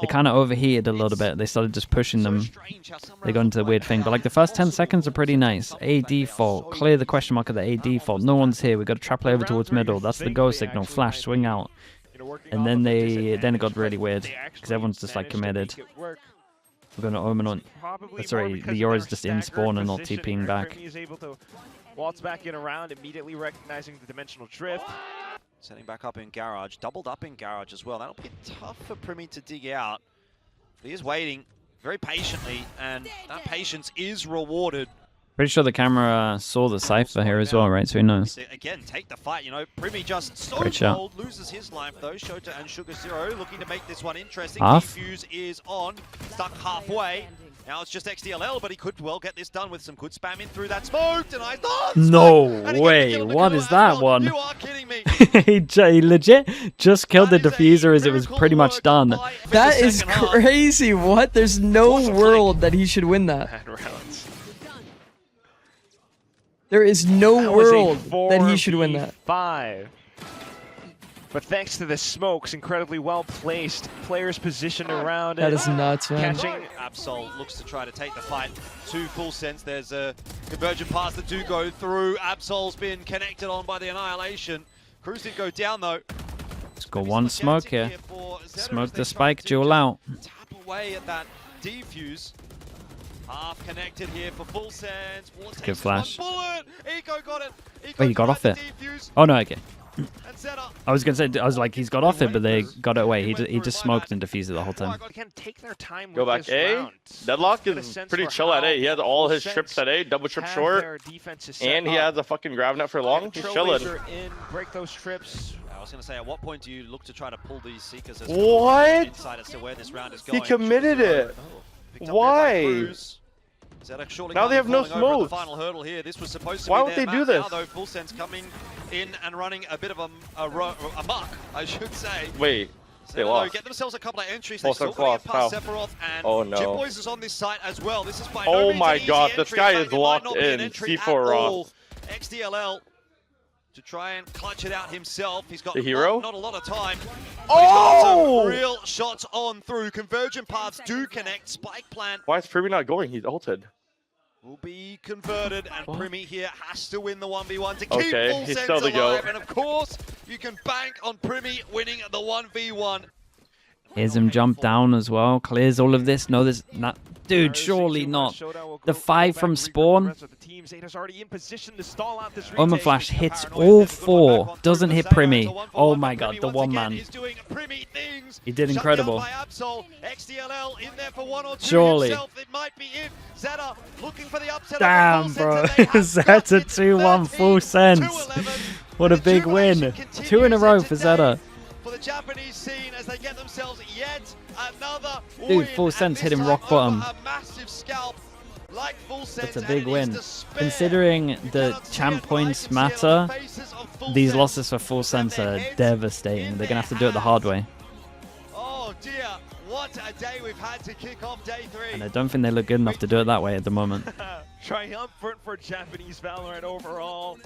Speaker 1: They kind of overheated a little bit. They started just pushing them. They got into the weird thing. But like the first 10 seconds are pretty nice. A default. Clear the question mark of the A default. No one's here. We got to trap play over towards middle. That's the go signal. Flash, swing out. And then it got really weird because everyone's just like committed. We're going to Omen on. Sorry, the Yora's just in spawn and not TPing back.
Speaker 3: Primmie is able to waltz back in around, immediately recognizing the dimensional drift.
Speaker 2: Setting back up in garage, doubled up in garage as well. That'll be tough for Primmie to dig out. But he is waiting very patiently, and that patience is rewarded.
Speaker 1: Pretty sure the camera saw the Cypher here as well, right? So he knows.
Speaker 2: Again, take the fight, you know. Primmie just so
Speaker 1: Great shot.
Speaker 2: bold, loses his life though. Shota and Sugar Zero looking to make this one interesting.
Speaker 1: Half.
Speaker 2: Defuse is on, stuck halfway. Now it's just XDLL, but he could well get this done with some good spam in through that smoke. Denies the
Speaker 1: No
Speaker 2: smoke, and he gets the
Speaker 1: way.
Speaker 2: kill on the
Speaker 1: What
Speaker 2: kill
Speaker 1: is
Speaker 2: as
Speaker 1: that
Speaker 2: well.
Speaker 1: one?
Speaker 2: You are kidding me.
Speaker 1: He legit just killed the
Speaker 2: That is a
Speaker 1: diffuser as it was
Speaker 2: miracle
Speaker 1: pretty much
Speaker 2: work
Speaker 1: done.
Speaker 2: by
Speaker 4: That
Speaker 2: the
Speaker 4: is
Speaker 2: second half.
Speaker 4: crazy. What? There's no
Speaker 2: What a
Speaker 4: world that he should win that.
Speaker 3: Bad rounds.
Speaker 4: There is no
Speaker 3: That was a
Speaker 4: world that he should win that.
Speaker 3: 4v5. But thanks to the smokes, incredibly well placed, players positioned around
Speaker 4: That
Speaker 3: it.
Speaker 4: is nuts, man.
Speaker 3: Catching
Speaker 2: Absol looks to try to take the fight to Full Sense. There's a convergent pass that do go through. Absol's been connected on by the Annihilation. Cruz did go down though.
Speaker 1: Let's go one smoke here.
Speaker 2: For Zeta
Speaker 1: Smoke
Speaker 2: as they
Speaker 1: the
Speaker 2: try
Speaker 1: spike,
Speaker 2: to
Speaker 1: duel
Speaker 2: just
Speaker 1: out.
Speaker 2: Tap away at that defuse. Half connected here for Full Sense.
Speaker 1: Good flash.
Speaker 2: One bullet. Eco got it. Eco
Speaker 1: Wait, he got
Speaker 2: tried
Speaker 1: off
Speaker 2: the
Speaker 1: it.
Speaker 2: defuse,
Speaker 1: Oh no, okay.
Speaker 2: and Zeta
Speaker 1: I was gonna say, I was like, he's got off it, but they got it away. He just smoked and defused it the whole time.
Speaker 3: Again, take their time
Speaker 6: Go
Speaker 3: with
Speaker 6: back
Speaker 3: this
Speaker 6: A.
Speaker 3: round.
Speaker 6: Deadlock
Speaker 3: Get a
Speaker 6: is
Speaker 3: sense
Speaker 6: pretty
Speaker 3: for
Speaker 6: chill at
Speaker 3: how
Speaker 6: A. He has all his
Speaker 3: Full
Speaker 6: trips at A, double trip
Speaker 3: have
Speaker 6: short,
Speaker 3: their defenses set
Speaker 6: and he
Speaker 3: up.
Speaker 6: has a fucking grav net for long. He's chilling.
Speaker 3: Trailblazer in, break those trips.
Speaker 2: I was going to say, at what point do you look to try to pull these Seekers as
Speaker 6: What?
Speaker 2: insight as to where this round is
Speaker 6: He
Speaker 2: going?
Speaker 6: committed it.
Speaker 2: Picked up
Speaker 6: Why?
Speaker 2: there by Cruz. Zeta surely
Speaker 6: Now they have no
Speaker 2: falling over at the
Speaker 6: smokes.
Speaker 2: final hurdle here. This was supposed to
Speaker 6: Why
Speaker 2: be
Speaker 6: would
Speaker 2: their
Speaker 6: they do
Speaker 2: map.
Speaker 6: this?
Speaker 2: Now, though, Full Sense coming in and running a bit of a muck, I should say.
Speaker 6: Wait, They lost.
Speaker 2: Get themselves a couple of entries.
Speaker 6: False
Speaker 2: They still
Speaker 6: Sense
Speaker 2: got to get
Speaker 6: lost.
Speaker 2: past Sephiroth, and
Speaker 6: Oh, no.
Speaker 2: Jim Boys is on this site as well. This is by
Speaker 6: Oh
Speaker 2: no means
Speaker 6: my
Speaker 2: an easy
Speaker 6: God, this
Speaker 2: entry.
Speaker 6: guy
Speaker 2: In
Speaker 6: is
Speaker 2: fact, it might
Speaker 6: locked
Speaker 2: not be an
Speaker 6: in.
Speaker 2: entry
Speaker 6: C4
Speaker 2: at
Speaker 6: Roth.
Speaker 2: all. XDLL to try and clutch it out himself. He's got
Speaker 6: The hero?
Speaker 2: not a lot of time.
Speaker 6: Oh!
Speaker 2: He's got some real shots on through. Convergent paths do connect. Spike plant
Speaker 6: Why is Primmie not going? He's ulted.
Speaker 2: will be converted, and Primmie here has to win the 1v1 to keep
Speaker 6: Okay,
Speaker 2: Full
Speaker 6: he's
Speaker 2: Sense
Speaker 6: still the
Speaker 2: alive.
Speaker 6: GOAT.
Speaker 2: And of course, you can bank on Primmie winning the 1v1.
Speaker 1: Here's him jump down as well. Clears all of this. No, there's not. Dude, surely not. The 5 from spawn. Omen Flash hits all 4. Doesn't hit Primmie. Oh my god, the one man. He did incredible. Surely.
Speaker 2: Zeta looking for the upset.
Speaker 1: Damn, bro. Zeta 2-1 Full Sense. What a big win. 2 in a row for Zeta.
Speaker 2: For the Japanese scene as they get themselves yet another
Speaker 1: Dude,
Speaker 2: win,
Speaker 1: Full Sense
Speaker 2: and
Speaker 1: hit him
Speaker 2: this
Speaker 1: rock
Speaker 2: time
Speaker 1: bottom.
Speaker 2: over a massive scalp like Full Sense,
Speaker 1: That's a
Speaker 2: and
Speaker 1: big
Speaker 2: it is
Speaker 1: win.
Speaker 2: despair.
Speaker 1: Considering
Speaker 2: You
Speaker 1: the
Speaker 2: cannot see
Speaker 1: champ
Speaker 2: it,
Speaker 1: points
Speaker 2: but I can see it
Speaker 1: matter,
Speaker 2: on the faces of Full
Speaker 1: these
Speaker 2: Sense
Speaker 1: losses for Full Sense
Speaker 2: and
Speaker 1: are
Speaker 2: their heads
Speaker 1: devastating.
Speaker 2: in
Speaker 1: They're going to have to
Speaker 2: their
Speaker 1: do it the hard
Speaker 2: hands.
Speaker 1: way.
Speaker 2: Oh dear, what a day we've had to kick off day 3.
Speaker 1: And I don't think they look good enough to do it that way at the moment.
Speaker 3: Triumphant for Japanese Valorant overall.